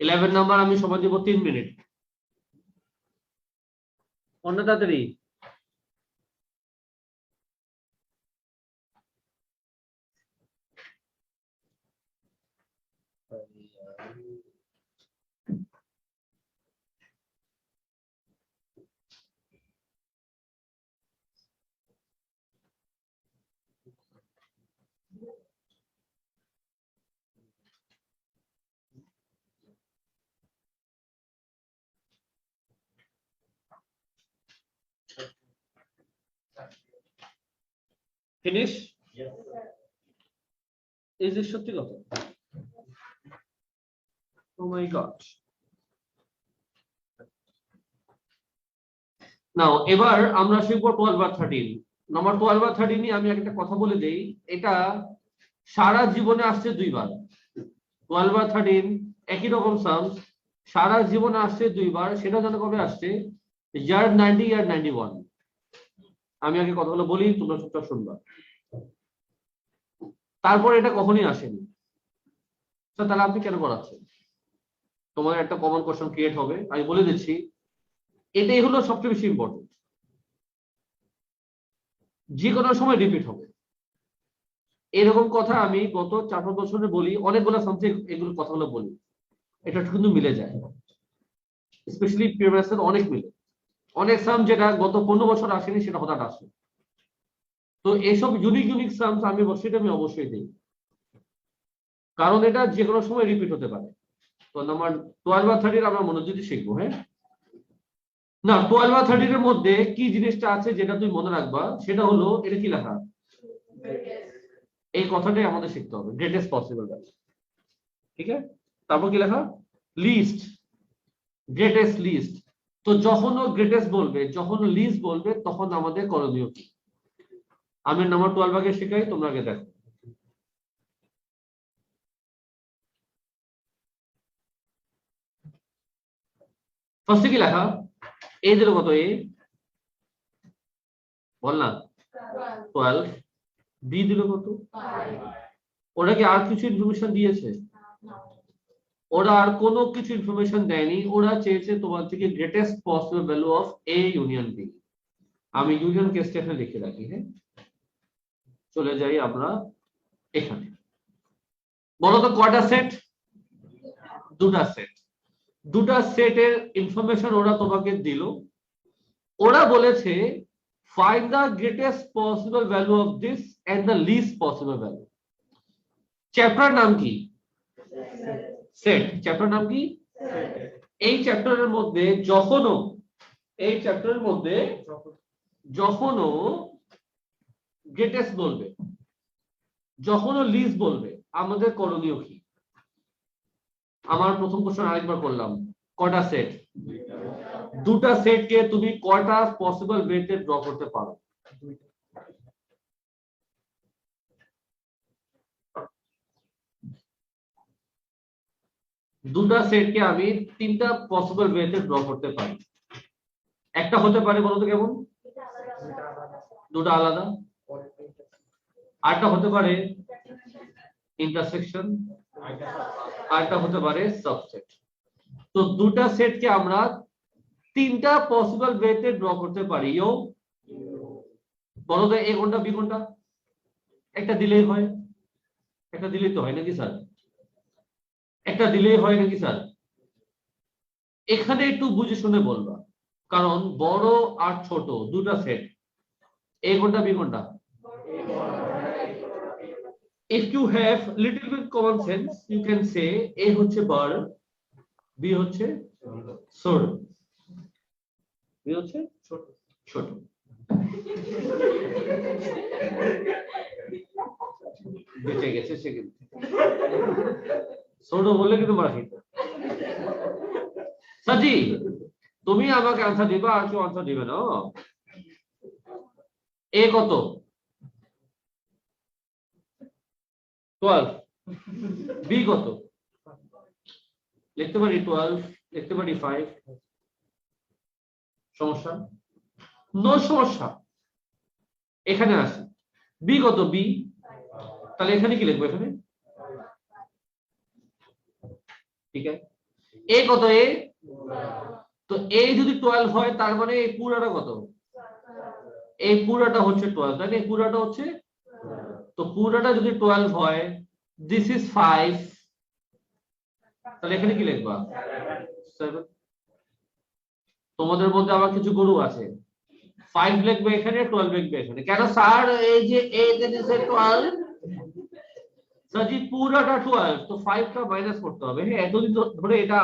11 নাম্বার আমি সময় দিব 3 মিনিট। অন্য তাড়াতাড়ি। ফিনিশ? এই যে সত্যি কথা। Oh my God. নাও এবার আমরা শিখবো 12 আর 13। নাম্বার 12 আর 13 নিয়ে আমি একটা কথা বলে দেই, এটা সারা জীবনে আসছে দুইবার। 12 আর 13 একই রকম সামস, সারা জীবনে আসছে দুইবার। সেটা যেন কবে আসছে? ইয়ার 90, ইয়ার 91। আমি আগে কথাগুলো বলি, তোমরা চুপচাপ শুনবা। তারপর এটা কখনই আসেনি। তাহলে আপনি কেন করাচ্ছেন? তোমার একটা কমন কোশ্চেন ক্রিয়েট হবে, আমি বলে দিচ্ছি। এটাই হলো সবচেয়ে বেশি ইম্পর্টেন্ট, যে কোনো সময় রিপিট হবে। এরকম কথা আমি গত 4-5 বছরে বলি, অনেকগুলো সামথিং এগুলো কথাগুলো বলি, এটা কিন্তু মিলে যায়। স্পেশালি প্রিভিয়াস অনেক মিলে। অনেক সাম যেটা গত 15 বছর আসেনি, সেটা হঠাৎ আসে। তো এইসব ইউনিক ইউনিক সামস আমি সেটা আমি অবশ্যই দিই, কারণ এটা যে কোনো সময় রিপিট হতে পারে। তো নাম্বার 12 আর 13 আমরা মনোযোগ দিয়ে শিখবো। হ্যাঁ না, 12 আর 13 এর মধ্যে কি জিনিসটা আছে যেটা তুমি মনে রাখবা, সেটা হলো এটা কি লেখা, এই কথাটাই আমাদের শিখতে হবে, গ্রেটেস্ট পসিবল ভ্যালু। ঠিক আছে, তারপর কি লেখা, লিস্ট, গ্রেটেস্ট লিস্ট। তো যখন ও গ্রেটেস্ট বলবে, যখন লিস্ট বলবে, তখন আমাদের করণীয় কি? আমি নাম্বার 12 আগে শেখাই, তোমরা আগে দেখো। ফার্স্টে কি লেখা, এ দিল কত, এ বল না 12, বি দিল কত, ওরা কি আর কিছু ইনফরমেশন দিয়েছে? ওরা আর কোনো কিছু ইনফরমেশন দেয়নি। ওরা চেয়েছে তোমার থেকে greatest possible value of A union B. আমি ইউনিয়ন কেসটা এখানে লিখে রাখি। হ্যাঁ, চলে যাই আমরা এখানে। বলো তো কয়টা সেট? দুটা সেট। দুটা সেটের ইনফরমেশন ওরা তোমাকে দিল। ওরা বলেছে find the greatest possible value of this and the least possible value. Chapter নাম কি? সেট। চ্যাপ্টার নাম কি? এই চ্যাপ্টারের মধ্যে যখনও, এই চ্যাপ্টারের মধ্যে যখনও গ্রেটেস্ট বলবে, যখনও লিস্ট বলবে, আমাদের করণীয় কি? আমার প্রথম কোশ্চেন আরেকবার করলাম, কয়টা সেট? দুটা সেটকে তুমি কয়টা পসিবল ওয়েতে ড্র করতে পারো? দুটা সেটকে আমি তিনটা পসিবল ওয়েতে ড্র করতে পারি। একটা হতে পারে, বলো তো কেমন? দুটা আলাদা। আরেকটা হতে পারে ইন্টারসেকশন, আরেকটা হতে পারে সাবসেট। তো দুটা সেটকে আমরা তিনটা পসিবল ওয়েতে ড্র করতে পারি। বলো তো, এ কোনটা, বি কোনটা? একটা দিলেই হয়, একটা দিলেই তো হয় নাকি স্যার? একটা দিলেই হয় নাকি স্যার? এখানে একটু বুঝে শুনে বলবা, কারণ বড় আর ছোট দুটা সেট, এ কোনটা, বি কোনটা? If you have little bit common sense, you can say A হচ্ছে bird, B হচ্ছে sword, B হচ্ছে ছোট। বেঁচে গেছে সে কিন্তু ছোট বললে কিন্তু মারা খেত। সাজি তুমি আমাকে আনসার দিবা আর কেউ আনসার দিবে না। এ কত? 12। বি কত? লিখতে পারি 12, লিখতে পারি 5। সমস্যা? নো সমস্যা। এখানে আসি, বি কত? বি, তাহলে এখানে কি লিখবো? এখানে ঠিক আছে। এ কত? এ তো এ যদি 12 হয় তার মানে এই পুরাটা কত? এই পুরাটা হচ্ছে 12, তাই না? এই পুরাটা হচ্ছে, তো পুরাটা যদি 12 হয়, দিস ইজ 5, তাহলে এখানে কি লিখবা? 7। তোমাদের মধ্যে আবার কিছু গরু আছে, 5 লিখবে এখানে, 12 লিখবে এখানে। কেন স্যার? এই যে এ দিছে 12, সাজি পুরাটা 12, তো 5 টা মাইনাস করতে হবে। হ্যাঁ, এতদিন ধরে এটা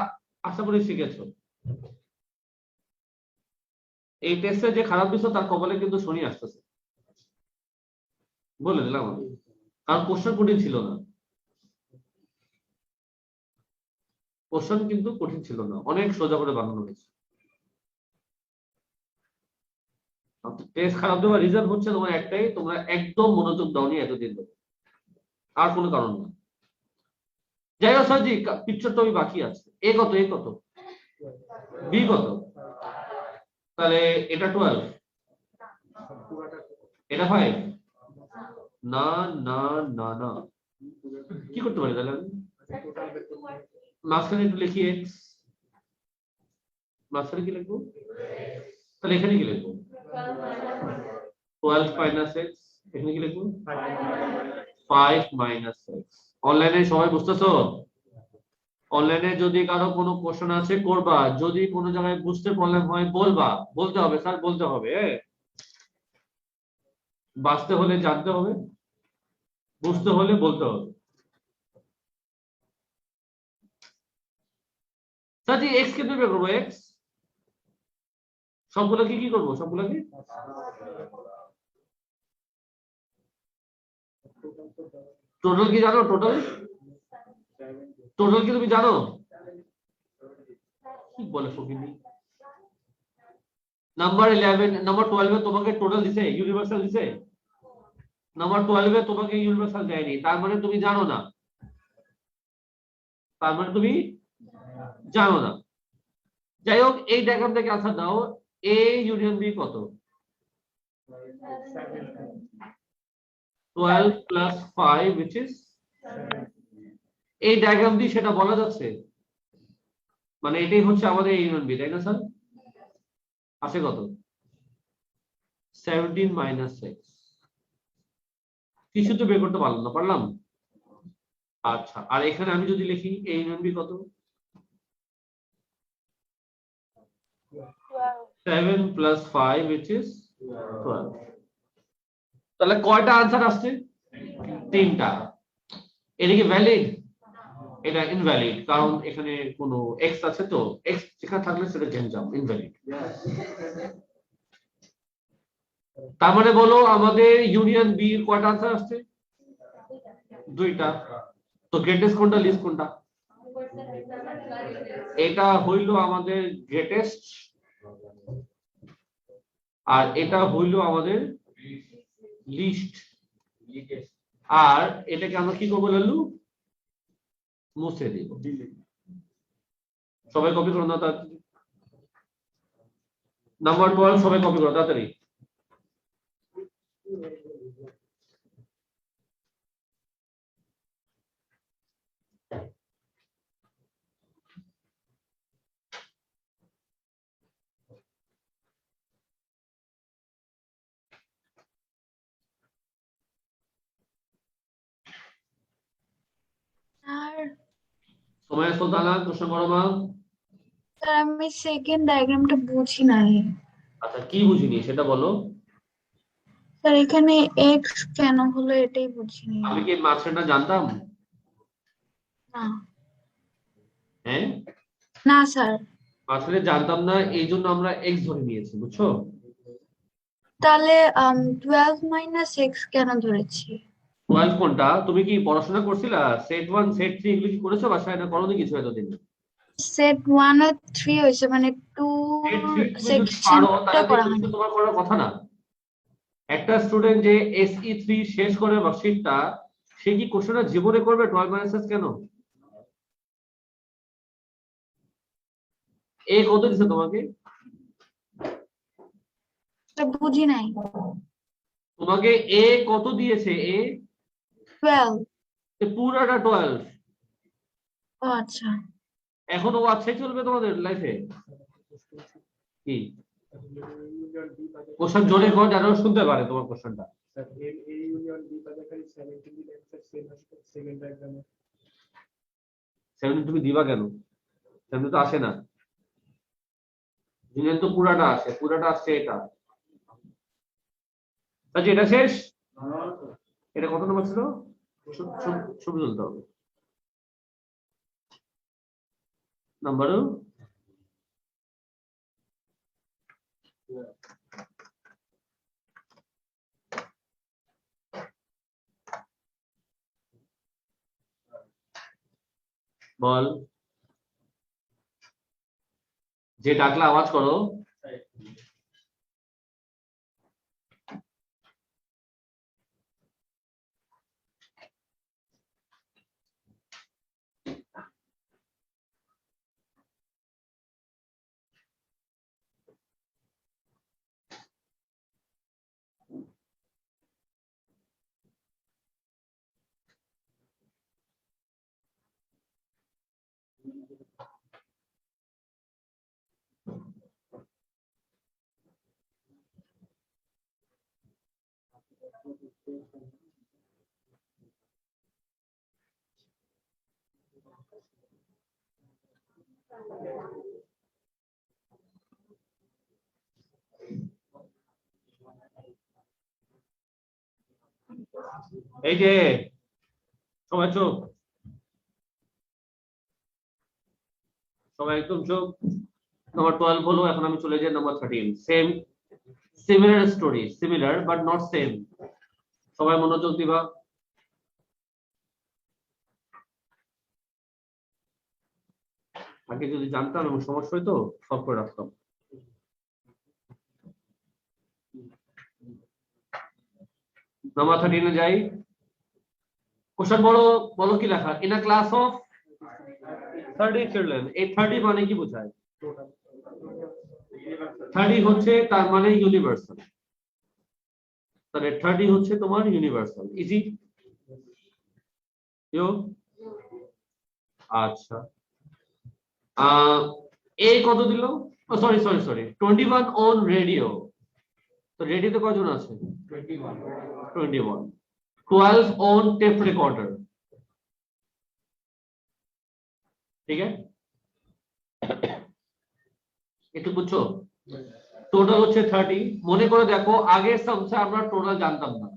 আশা করি শিখেছো। এই টেস্টে যে খারাপ দিছো তার কপালে কিন্তু শনি আসতেছে, বলে দিলাম আমি, কারণ কোশ্চেন কঠিন ছিল না। কোশ্চেন কিন্তু কঠিন ছিল না, অনেক সোজা করে বানানো হয়েছে। টেস্ট খারাপ দেওয়ার রিজন হচ্ছে তোমার একটাই, তোমরা একদম মনোযোগ দাওনি এতদিন ধরে, আর কোনো কারণ না। যাই হোক স্যারজি, পিকচার তো বাকি আছে। এ কত? এ কত? বি কত? তাহলে এটা 12, এটা 5। না না না না, কি করতে পারি তাহলে আমি? মাঝখানে একটু লিখি এক্স, মাঝখানে কি লিখবো? তাহলে এখানে কি লিখবো? 12 মাইনাস এক্স, এখানে কি লিখবো? 5 মাইনাস এক্স। অনলাইনে সবাই বুঝতেছো? অনলাইনে যদি কারো কোনো কোশ্চেন আছে করবা, যদি কোনো জায়গায় বুঝতে প্রবলেম হয় বলবা, বলতে হবে স্যার, বলতে হবে। বাঁচতে হলে জানতে হবে, বুঝতে হলে বলতে হবে। স্যার এক্স কে বের করবো, এক্স সবগুলোকে কি করবো? সবগুলোকে টোটাল কি জানো? টোটাল টোটাল কি তুমি জানো? কি বলে ফকিনি। নাম্বার 11, নাম্বার 12 এ তোমাকে টোটাল দিছে, ইউনিভার্সাল দিছে। নাম্বার 12 এ তোমাকে ইউনিভার্সাল দেয়নি, তার মানে তুমি জানো না, তার মানে তুমি জানো না। যাই হোক, এই ডায়াগ্রাম থেকে আনসার দাও। এ ইউনিয়ন বি কত? 12 প্লাস 5 which is, এই ডায়াগ্রাম দিয়ে সেটা বলা যাচ্ছে, মানে এটাই হচ্ছে আমাদের এ ইউনিয়ন বি, তাই না স্যার? আসে কত? 17 মাইনাস 6। কিছু তো বের করতে পারলাম না, পারলাম? আচ্ছা, আর এখানে আমি যদি লিখি এ ইউনিয়ন বি কত? 7 প্লাস 5 which is 12। তাহলে কয়টা আনসার আসছে? 3টা। এটা কি ভ্যালিড? এটা ইনভ্যালিড, কারণ এখানে কোনো এক্স আছে, তো এক্স যেখানে থাকলে সেটা গেঞ্জাম, ইনভ্যালিড। তার মানে বলো আমাদের ইউনিয়ন বি এর কয়টা আনসার আসছে? 2টা। তো গ্রেটেস্ট কোনটা, লিস্ট কোনটা? এটা হইলো আমাদের গ্রেটেস্ট, আর এটা হইলো আমাদের লিস্ট। আর এটাকে আমরা কি করবো লালু? মুছে দিব। সবাই কপি করো না তাড়াতাড়ি। নাম্বার 12 সবাই কপি করো তাড়াতাড়ি। আর সময় সুলতানা, প্রশ্ন করো মা। স্যার আমি সেকেন্ড ডায়াগ্রামটা বুঝি নাই। আচ্ছা, কি বুঝিনি সেটা বলো। স্যার এখানে এক্স কেন হলো এটাই বুঝিনি। আমি কি মাঝখানটা জানতাম? না হ্যাঁ, না স্যার। মাঝখানে জানতাম না, এই জন্য আমরা এক্স ধরে নিয়েছি, বুঝছো? তাহলে 12 মাইনাস এক্স কেন ধরেছি? 12 কোনটা? তুমি কি পড়াশোনা করছিলা? সেট 1 সেট 3 এগুলো কি করেছো বাসায়, না করোনি কিছু এতদিন? সেট 1 আর 3 হয়েছে, মানে 2 সেট 3 তুমি যদি পারো সেকশনটা তাহলে তো করা এগুলো হয়নি। তো তোমার করার কথা না। একটা স্টুডেন্ট যে এসই 3 শেষ করে মার্কশিটটা, সে কি কোশ্চেনটা জীবনে করবে 12 মাইনাস কেন? এ কত দিছে তোমাকে? এটা বুঝি নাই। তোমাকে এ কত দিয়েছে? এ 12। পুরাটা 12। ও আচ্ছা। এখনো আছেই চলবে তোমাদের লাইফে কি? কোশ্চেন জোরে কর যেন শুনতে পারে তোমার কোশ্চেনটা। 7 তুমি দিবা কেন? 7 তো আসে না। দিলেন তো পুরাটা আসে, পুরাটা আসছে এটা। আচ্ছা এটা শেষ। এটা কত নম্বর ছিল? ছবি তুলতে হবে। নাম্বার বল, যে ডাকলা আওয়াজ করো। এই যে সবাই চুপ, সবাই একদম চুপ। নাম্বার 12 হলো, এখন আমি চলে যাই number 13। Same, similar story, similar but not same. সবাই মনোযোগ দিবা। আগে যদি জানতাম এবং সমস্যা হইতো সলভ করে রাখতাম। নাম্বার 13 এ যাই। কোশ্চেন বলো, বলো কি লেখা? In a class of 30 children. এই 30 মানে কি বোঝায়? 30 হচ্ছে তার মানে ইউনিভার্সাল। তাহলে 30 হচ্ছে তোমার ইউনিভার্সাল। Easy you. আচ্ছা, এ কত দিল? Sorry sorry sorry, 21 on radio. তো রেডিওতে কজন আছে? 21। 12 অন টেপ রেকর্ডার। ঠিক আছে, একটু বুঝছো? টোটাল হচ্ছে 30। মনে করে দেখো, আগের সামসে আমরা টোটাল জানতাম না,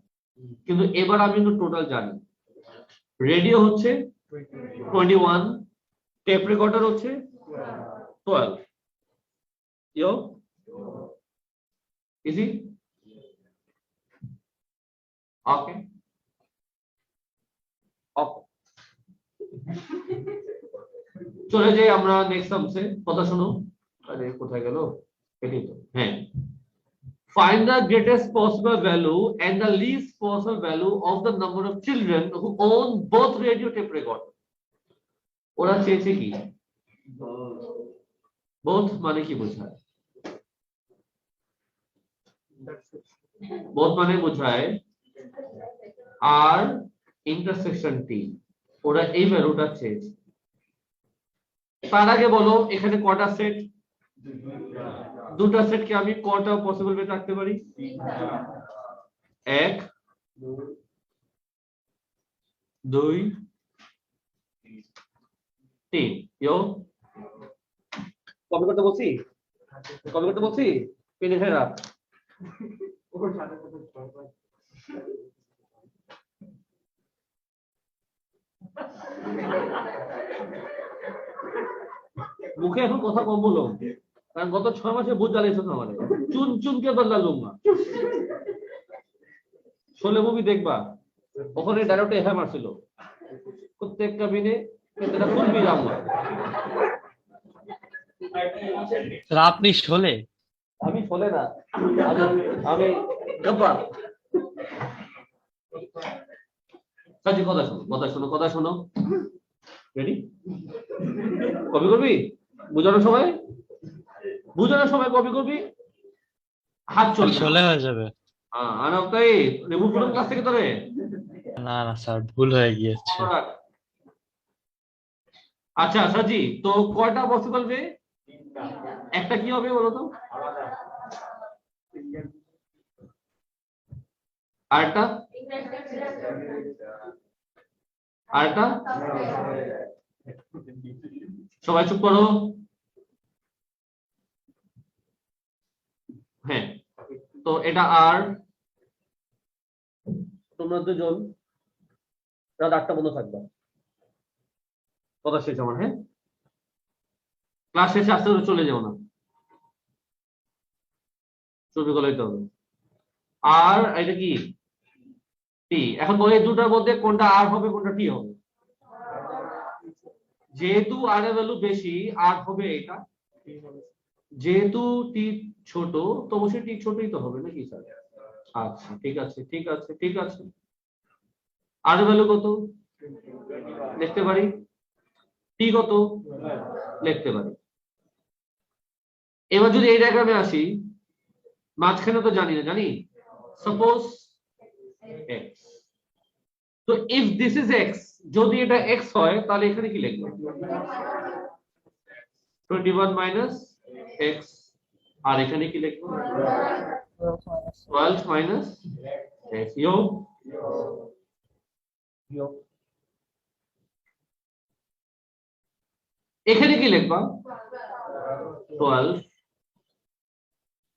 কিন্তু এবার আমি কিন্তু টোটাল জানি। রেডিও হচ্ছে 21, টেপ রেকর্ডার হচ্ছে 12। ইয়ো, ইজি। ওকে ওকে, চলে যাই আমরা নেক্সট সামসে। কথা শোনো। আরে কোথায় গেল? এটাই তো, হ্যাঁ। Find the greatest possible value and the least possible value of the number of children who own both radio tape recorder. ওরা চেয়েছে কি? বোথ মানে কি বোঝায়? বোথ মানে বোঝায় আর ইন্টারসেকশন টি। ওরা এই ভ্যালুটা চেয়েছে। তার আগে বলো এখানে কটা সেট? দুটা সেটকে আমি কটা পসিবল ওয়ে রাখতে পারি? এক, দুই, তিন। ইয়ো, কবে করতে বলছি? কবে করতে বলছি? পেনে ফেরা। মুখে এখন কথা কম বলো। কারণ গত 6 মাসে বহুত জ্বালিয়েছো তো আমাদের। চুন চুনকে বদলা লুঙ্গা। শোলে মুভি দেখবা, ওখানে ডাইরেক্টর হ্যাঁ মারছিল, প্রত্যেক কাবিনে এটা ফুল বি যাऊंगा। স্যার আপনি শোলে? আমি শোলে না, আমি গব্বার। সাজি কথা শোনো, কথা শোনো, কথা শোনো। রেডি? কপি করবি? বুঝানোর সময়, বুঝানোর সময় কপি করবি, হাত চলবে। শোলে হয়ে যাবে। হ্যাঁ, আনাব তাই রিমুভ করুন ক্লাস থেকে তোরে। না না স্যার, ভুল হয়ে গিয়েছে। আচ্ছা সাজি, তো কয়টা বস্তু বলবে? একটা কি হবে বলো তো? আরেকটা? আরেকটা? সবাই চুপ করো। হ্যাঁ, তো এটা আর তোমরা দুজন রাত 8টা পর্যন্ত থাকবা, কথা শেষ আমার। হ্যাঁ, ক্লাস শেষে আস্তে করে চলে যাও না, ছবি গলাইতে হবে। আর এটা কি? টি। এখন বলে এই দুটার মধ্যে কোনটা আর হবে কোনটা টি হবে? যেহেতু আর এর ভ্যালু বেশি, আর হবে এটা। যেহেতু টি ছোট, তো অবশ্যই টি ছোটই তো হবে নাকি স্যার? আচ্ছা ঠিক আছে, ঠিক আছে, ঠিক আছে। আর এর ভ্যালু কত লিখতে পারি? টি কত লিখতে পারি? এবার যদি এই ডায়াগ্রামে আসি, মাঝখানে তো জানি না, জানি সাপোজ x, তো ইফ দিস ইজ x, যদি এটা x হয় তাহলে এখানে কি লিখব? 21 মাইনাস x, আর এখানে কি লিখব? 12 মাইনাস x, যোগ যোগ। এখানে কি লিখবা? 12।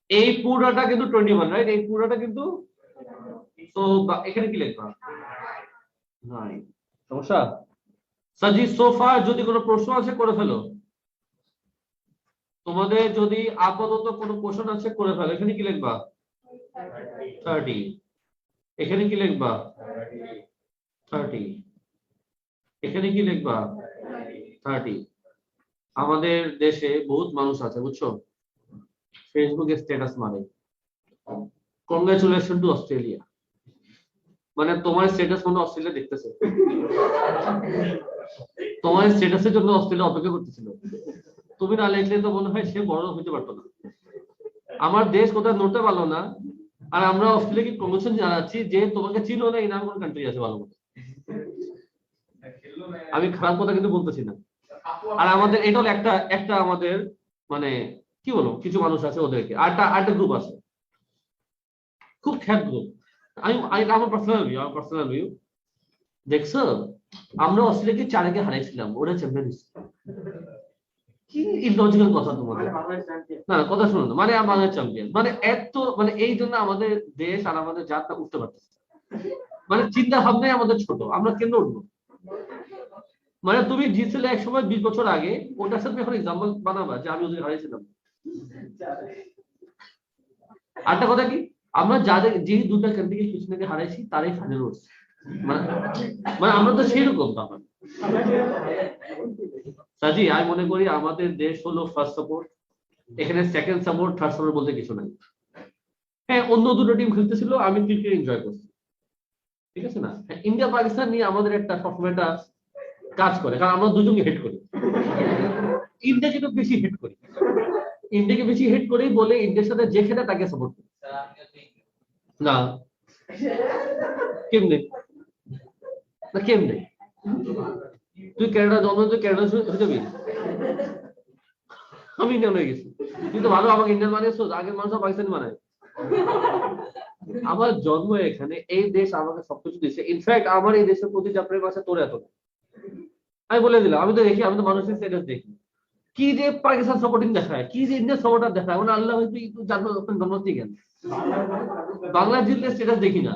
এই পুরোটা কিন্তু 21, রাইট? এই পুরোটা কিন্তু, তো এখানে কি লিখবা? 9। সমস্যা? সাজি সোফা যদি কোনো প্রশ্ন আছে করে ফেলো, তোমাদের যদি আপাতত কোনো কোশ্চেন আছে করে ফেলো। এখানে কি লিখবা? 30। এখানে কি লিখবা? 30। এখানে কি লিখবা? 30। আমাদের দেশে বহুত মানুষ আছে বুঝছো, ফেসবুকে স্ট্যাটাস মারে কংগ্রাচুলেশন টু অস্ট্রেলিয়া, মানে তোমার স্ট্যাটাস মনে অস্ট্রেলিয়া দেখতেছে, তোমার স্ট্যাটাসের জন্য অস্ট্রেলিয়া অপেক্ষা করতেছিল। তুমি না লিখলে তো মনে হয় সে বড় হতে পারতো না। আমার দেশ কোথায় নড়তে পারলো না, আর আমরা অস্ট্রেলিয়াকে কংগ্রেচুলেশন জানাচ্ছি যে তোমাকে চিনো না, এই নাম কোন কান্ট্রি আছে ভালো মতো। আমি খারাপ কথা কিন্তু বলতেছি না। আর আমাদের এটা হলো একটা একটা আমাদের মানে কি বলবো, কিছু মানুষ আছে ওদেরকে, আরেকটা গ্রুপ আছে খুব খ্যাত গ্রুপ। আমার পার্সোনাল ভিউ, দেখছো আমরা অস্ট্রেলিয়াকে 4-এ হারাইছিলাম, ওরা চ্যাম্পিয়ন। কি ইলজিক্যাল কথা তোমাদের? না কথা শুনো না, মানে আমাদের চ্যাম্পিয়ন মানে এত, মানে এই জন্য আমাদের দেশ আর আমাদের জাতটা উঠতে পারতেছে, মানে চিন্তা ভাবনাই আমাদের ছোট, আমরা কেন উঠবো? মানে তুমি জিতছিলে এক সময় 20 বছর আগে, ওটার সাথে এখন এক্সাম্পল বানাবা যে আমি ওদের হারিয়েছিলাম। আরেকটা কথা কি, আমরা যাদের যে দুটা কান্ট্রিকে কিছু থেকে হারাইছি তারাই ফাইনাল উঠছে, মানে মানে আমরা তো সেরকম তখন। সাজি আমি মনে করি আমাদের দেশ হলো ফার্স্ট সাপোর্ট, এখানে সেকেন্ড সাপোর্ট থার্ড সাপোর্ট বলতে কিছু নাই। হ্যাঁ, অন্য দুটো টিম খেলতেছিল, আমি ক্রিকেট এনজয় করছি, ঠিক আছে না? ইন্ডিয়া পাকিস্তান নিয়ে আমাদের একটা সবসময় একটা কাজ করে, কারণ আমরা দুজনকে হেড করি। ইন্ডিয়াকে তো বেশি হেড করি, ইন্ডিয়াকে বেশি হেড করেই বলে ইন্ডিয়ার সাথে যে খেলে তাকে সাপোর্ট করি। না কেমনে, না কেমনে? তুই ক্যানাডা জন্ম, তুই ক্যানাডা হয়ে যাবি? আমি ইন্ডিয়ান হয়ে গেছি, তুই তো ভালো আমাকে ইন্ডিয়ান বানিয়েছো, আগের মানুষ পাকিস্তানি বানায়। আমার জন্ম এখানে, এই দেশ আমাকে সবকিছু দিচ্ছে, ইনফ্যাক্ট আমার এই দেশের প্রতি যা প্রেম আছে তোর এত না। আমি বলে দিলাম, আমি তো দেখি, আমি তো মানুষের স্ট্যাটাস দেখি, কি যে পাকিস্তান সাপোর্টিং দেখায়, কি যে ইন্ডিয়ান সাপোর্টার দেখায়, মানে আল্লাহ তুই জন্ম থেকে গেল। বাংলা জিতলে স্ট্যাটাস দেখি না,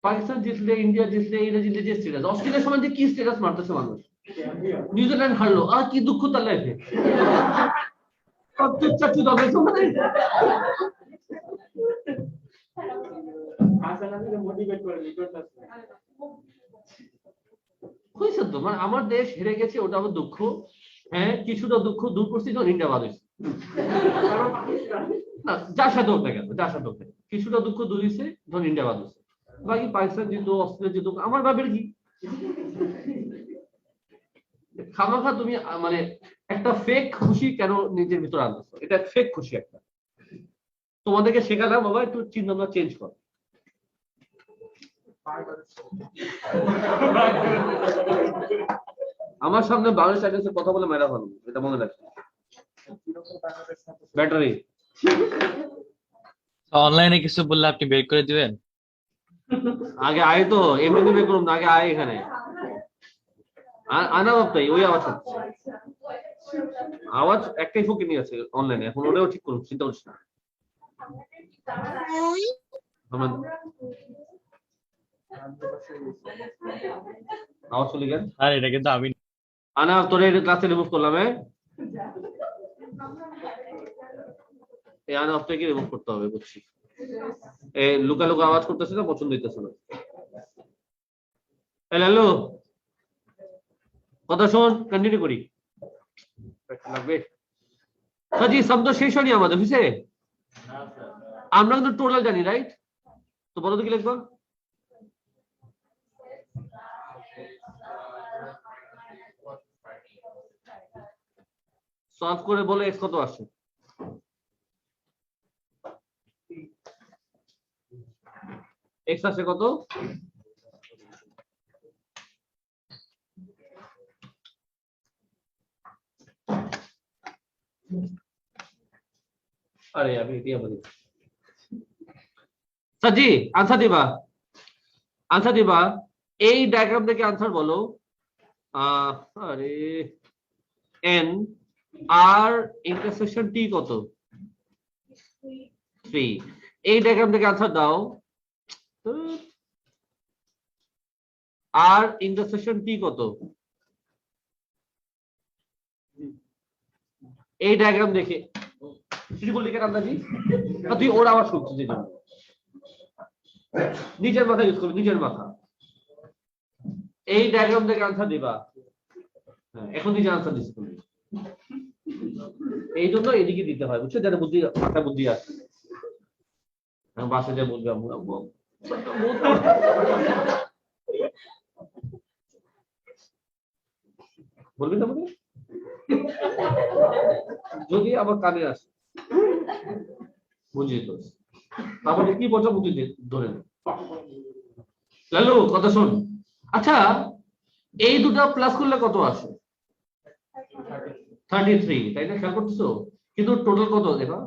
পাকিস্তান জিতলে, ইন্ডিয়া জিতলে, ইন্ডিয়া জিতলে যে স্ট্যাটাস, অস্ট্রেলিয়ার সময় যে কি স্ট্যাটাস মারতেছে মানুষ, নিউজিল্যান্ড হারলো আর কি দুঃখ তার লাইফে। চাচু দবে তোমাদের হয়েছে তো, মানে আমার দেশ হেরে গেছে, ওটা আমার দুঃখ। হ্যাঁ, কিছুটা দুঃখ দূর করছি যখন ইন্ডিয়া বাদ হয়েছে। না, যার সাথে হোক না কেন, যার সাথে হোক না কেন, কিছুটা দুঃখ দূর হয়েছে যখন ইন্ডিয়া বাদ হয়েছে। বাকি পাকিস্তান জিতো, অস্ট্রেলিয়া জিতো, আমার ভাবের কি? খামাখা তুমি মানে একটা ফেক খুশি কেন নিজের ভিতরে আনতেছো? এটা ফেক খুশি একটা। তোমাদেরকে শেখালাম বাবা, একটু চিন্তা ভাবনা চেঞ্জ কর। আমার সামনে বাংলাদেশ টাইটান্সের কথা বলে মেরা ভালো, এটা মনে রাখি। ব্যাটারি অনলাইনে কিছু বললে আপনি বের করে দিবেন? আগে আয় তো, এমনি বের করুন না, আগে আয় এখানে। আনা বাপ্তাই ওই আওয়াজ হচ্ছে। আওয়াজ একটাই ফোকে নিয়ে আছে অনলাইনে, এখন ওটাও ঠিক করুন, চিন্তা করছি না। আওয়াজ চলে গেল। আর এটা কিন্তু আমি আনা তোরে ক্লাসে রিমুভ করলাম। এই আনা আপনাকে রিমুভ করতে হবে, বুঝছি। এই লুকা লুকা আওয়াজ করতেছে না, পছন্দ হইতেছে না। হ্যালো, কথা শোন, কন্টিনিউ করি। লাগবে জি, শব্দ শেষ হয়নি আমাদের বুঝছে। আমরা কিন্তু টোটাল জানি, রাইট? তো বলো তো কি লিখবো? সলভ করে বলে এক্স কত আসে। এক্স আসে কত? আরে আমি এটি বলি সাজি, আনসার দিবা, আনসার দিবা। এই ডায়াগ্রাম থেকে আনসার বলো। আরে এন আর ইন্টারসেকশন টি কত? 3। এই ডায়াগ্রাম থেকে আনসার দাও। আর ইন্টারসেকশন টি কত? এই ডায়াগ্রাম দেখে কিছু বললি কেন আন্দাজি? তুই ওর আওয়াজ শুনছিস যে জন্য। নিজের মাথা ইউজ করবি, নিজের মাথা। এই ডায়াগ্রাম থেকে আনসার দিবা। এখন নিজে আনসার দিচ্ছি তুমি। এই জন্য এদিকে দিতে হয়, বুঝছো, যারা বুদ্ধি মাথা বুদ্ধি আছে। বাসে যা বলবে আম্মু আম্মু বলবি না আমাকে, যদি আমার কানে আসে বুঝিয়ে তো, তারপরে কি বলছো বুদ্ধি ধরে নে। লালু কথা শোন। আচ্ছা, এই দুটো প্লাস করলে কত আসে? 33, তাই না? খেয়াল করতেছো? কিন্তু টোটাল কত দেখো।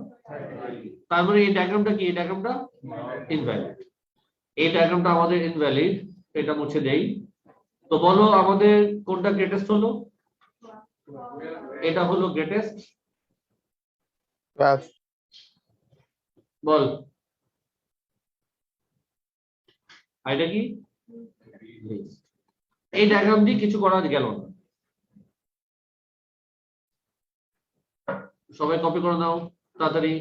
তার মানে এই ডায়াগ্রামটা কি? এই ডায়াগ্রামটা ইনভ্যালিড। এই ডায়াগ্রামটা আমাদের ইনভ্যালিড, এটা মুছে দেই। তো বলো আমাদের কোনটা গ্রেটেস্ট হলো? এটা হলো গ্রেটেস্ট। বল এটা কি? এই ডায়াগ্রাম দিয়ে কিছু করা গেল না। সবাই কপি করে নাও তাড়াতাড়ি।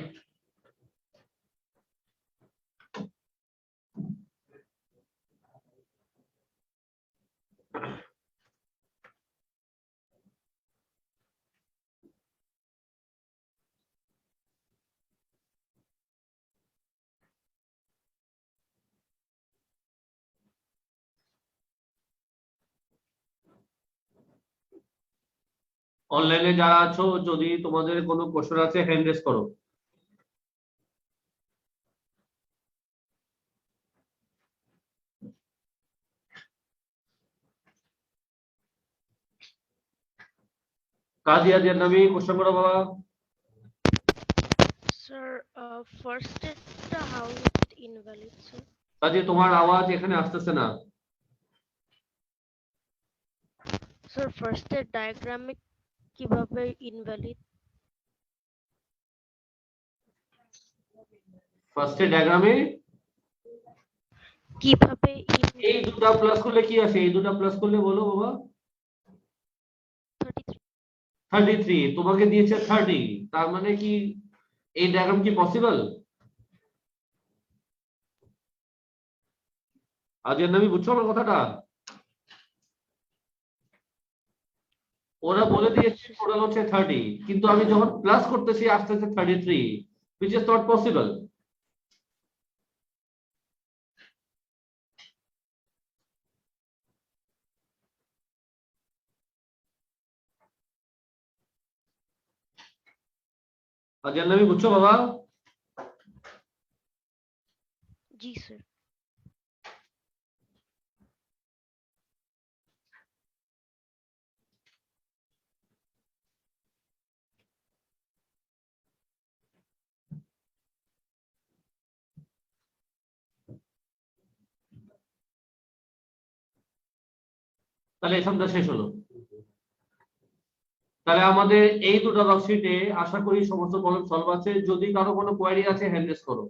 অনলাইনে যারা আছো, যদি তোমাদের কোনো কোশ্চেন আছে হ্যান্ড রেজ করো। কাজিয়া জিয়ার নামে কোশ্চেন করো বাবা। Sir, first step, how is it invalid, sir? কাজে তোমার আওয়াজ এখানে আসতেছে না। Sir, first step diagram কিভাবে invalid? ফার্স্টে ডায়াগ্রামে কিভাবে এই দুটো প্লাস করলে কি আসে? এই দুটো প্লাস করলে বলো বাবা। 33 33 তোমাকে দিয়েছে 30, তার মানে কি এই ডায়াগ্রাম কি পসিবল? আজের নামি বুঝছো আমার কথাটা? ওরা বলে দিয়েছে টোটাল হচ্ছে 30, কিন্তু আমি যখন প্লাস করতেছি আসতেছে 33, which is not possible. আজের নামি বুঝছো বাবা? जी सर। তাহলে এই সবটা শেষ হলো। তাহলে আমাদের এই দুটো ওয়ার্কশিটে আশা করি সমস্ত প্রবলেম সলভ আছে। যদি কারো কোনো কোয়েরি আছে হ্যান্ড রেজ করো।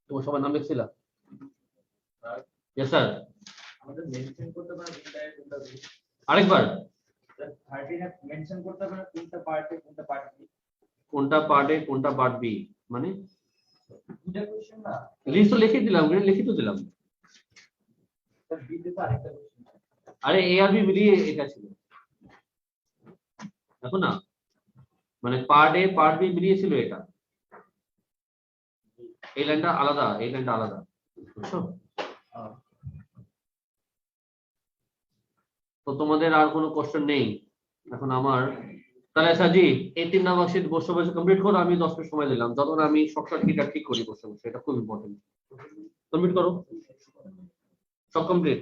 তোমার সবার নাম লিখছিলা? Yes sir. আমাদের মেনশন করতে পারে কোনটা বি? আরেকবার। 13 মেনশন করতে পারে কোনটা পার্টে কোনটা পার্ট বি? কোনটা পার্ট এ কোনটা পার্ট বি মানে? দুটো কোশ্চেন না, লিস্ট তো লিখে দিলাম, লিখিত দিলাম। স্যার বি তে তো আরেকটা কোশ্চেন। আরে এ আর বি মিলিয়ে এটা ছিল, দেখো না, মানে পার্ট এ পার্ট বি মিলিয়ে ছিল এটা। এই লাইনটা আলাদা, এই লাইনটা আলাদা, বুঝছো? তো তোমাদের আর কোনো কোশ্চেন নেই এখন আমার? তাহলে সাজি এই 3 নাম্বার শীট বসে বসে কমপ্লিট করো। আমি 10 মিনিট সময় দিলাম, যতক্ষণ আমি শর্টকাট কিটা ঠিক করি বসে বসে, এটা খুব ইম্পর্টেন্ট। কমপ্লিট করো, সব কমপ্লিট,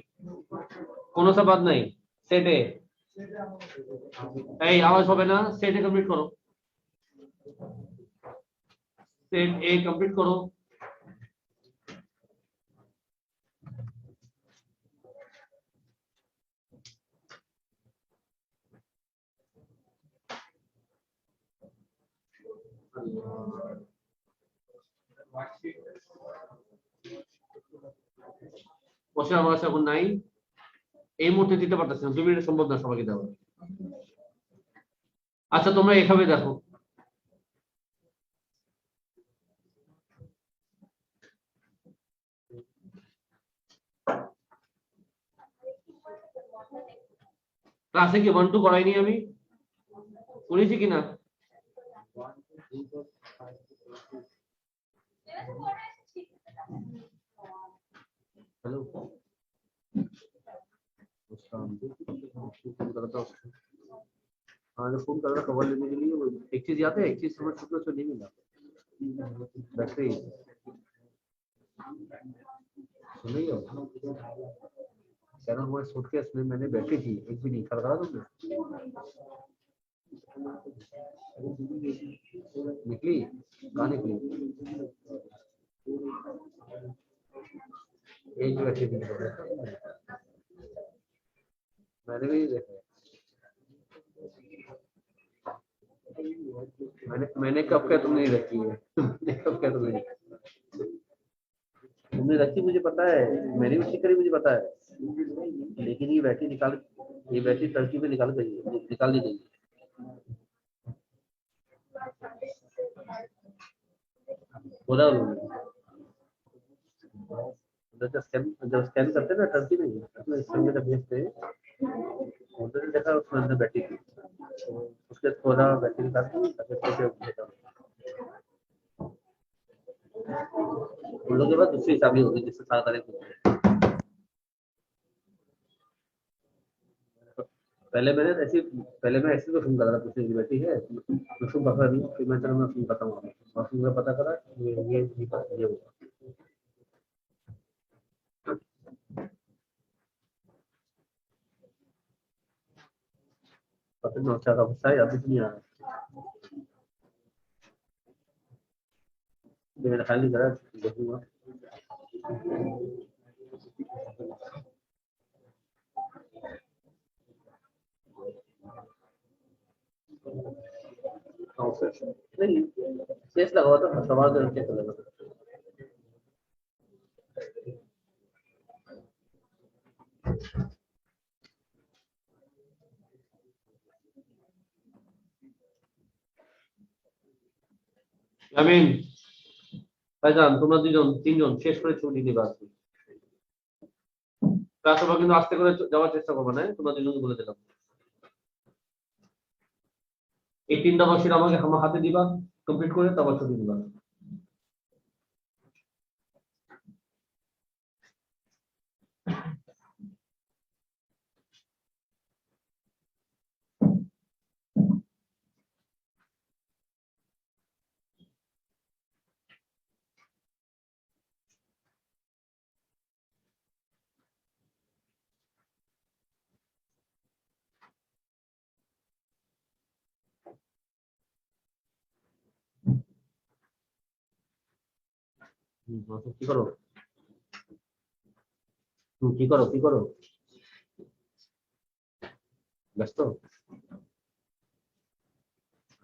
কোনো সা বাদ নাই। সেটে এই আওয়াজ হবে না, সেটে কমপ্লিট করো, সেট এ কমপ্লিট করো। বসে আমার কাছে এখন নাই, এই মুহূর্তে দিতে পারতেছি না, 2 মিনিট সম্ভব না সবাইকে দেওয়া। আচ্ছা তোমরা এভাবে দেখো, ক্লাসে কি 1 2 করাইনি আমি? করেছি কিনা? हेलो हाँ, जो फोन कर रहा कवर लेने के लिए वो एक चीज याद है, एक चीज समझ चुके हो तो नहीं मिला, बैटरी सुन रही हो? कैनन वो सूटकेस में मैंने बैटरी थी, एक भी नहीं खरीदा तुमने, निकली कहाँ निकली? एक भी बैटरी नहीं, मैंने भी देखा, मैंने कब क्या तुमने नहीं रखी है? कब क्या तुमने रखी मुझे पता है, मैंने भी ठीक करी मुझे पता है, लेकिन ये बैटरी टर्की में निकाल दी गई है। बोला उन्होंने जब स्कैन करते ना टर्की नहीं अपने स्कैन में भेजते उन्होंने देखा उसमें अंदर बैटरी थी, उसके थोड़ा बैटरी निकाल दी, उन लोगों के बाद दूसरी चाबी होगी जिससे सारा तारीख होती है। पहले मैं ऐसी तो फोन करा था पूछने की बैठी है उसको पता नहीं, फिर मैं चलो मैं फोन बताऊंगा, और फिर मैं पता करा ये होगा। पता नहीं अच्छा था गुस्सा है अभी नहीं आ रहा, मैंने खाली करा देखूंगा। नहीं शेष लगा हुआ था, सवाल करके चलेगा। আমিন, ভাইজান তোমরা দুজন তিনজন শেষ করে ছুটি দিবা আজকে। ক্লাস তোমরা কিন্তু আস্তে করে যাওয়ার চেষ্টা করবে না, তোমরা দুজন বলে দিলাম। এই 3টা মার্কশিট আমাকে আমার হাতে দিবা, কমপ্লিট করে তারপর ছুটি দিবা। কি করো কি করো কি করো ব্যস্ত?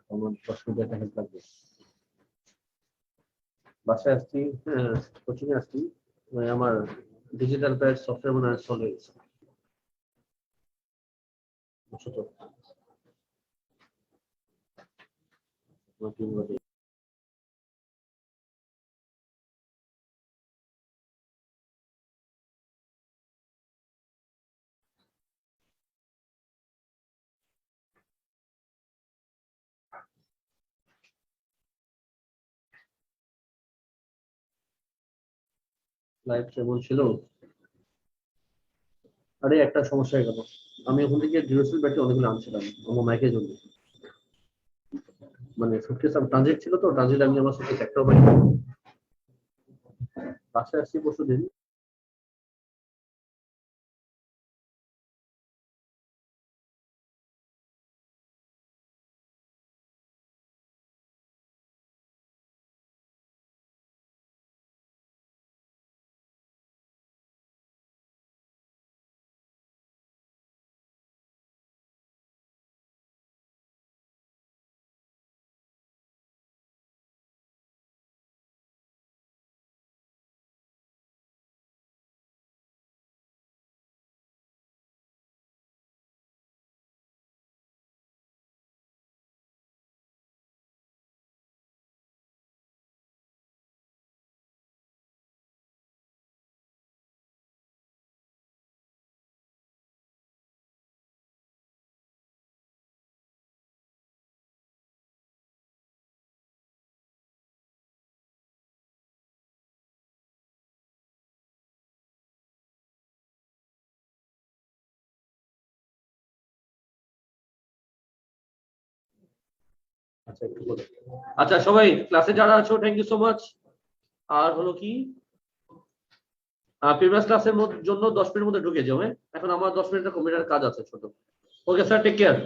আমার 10 মিনিট একটা হেল্প লাগবে। বাসায় আসছি, কোচিং এ আসছি, আমার ডিজিটাল প্যাড সফটওয়্যার মনে হয় চলে গেছে, বুঝছো তো? তোমার কি বলে? লাইভ কেমন ছিল? আরে একটা সমস্যা হয়ে গেল, আমি ওখান থেকে ডিউরেসেল ব্যাটারি অনেকগুলো আনছিলাম আমার মাইকের জন্য, মানে সুটকেস ট্রানজিট ছিল তো, ট্রানজিট আমি আমার সুটকেস একটাও পাইনি। বাসায় আসছি পরশু দিন, আচ্ছা একটু বলো। আচ্ছা সবাই ক্লাসে যারা আছো থ্যাংক ইউ সো মাচ। আর হলো কি, প্রিভিয়াস ক্লাসের জন্য 10 মিনিটের মধ্যে ঢুকে যাও। হ্যাঁ, এখন আমার 10 মিনিটের কম্পিউটার কাজ আছে ছোট। Okay sir, take care.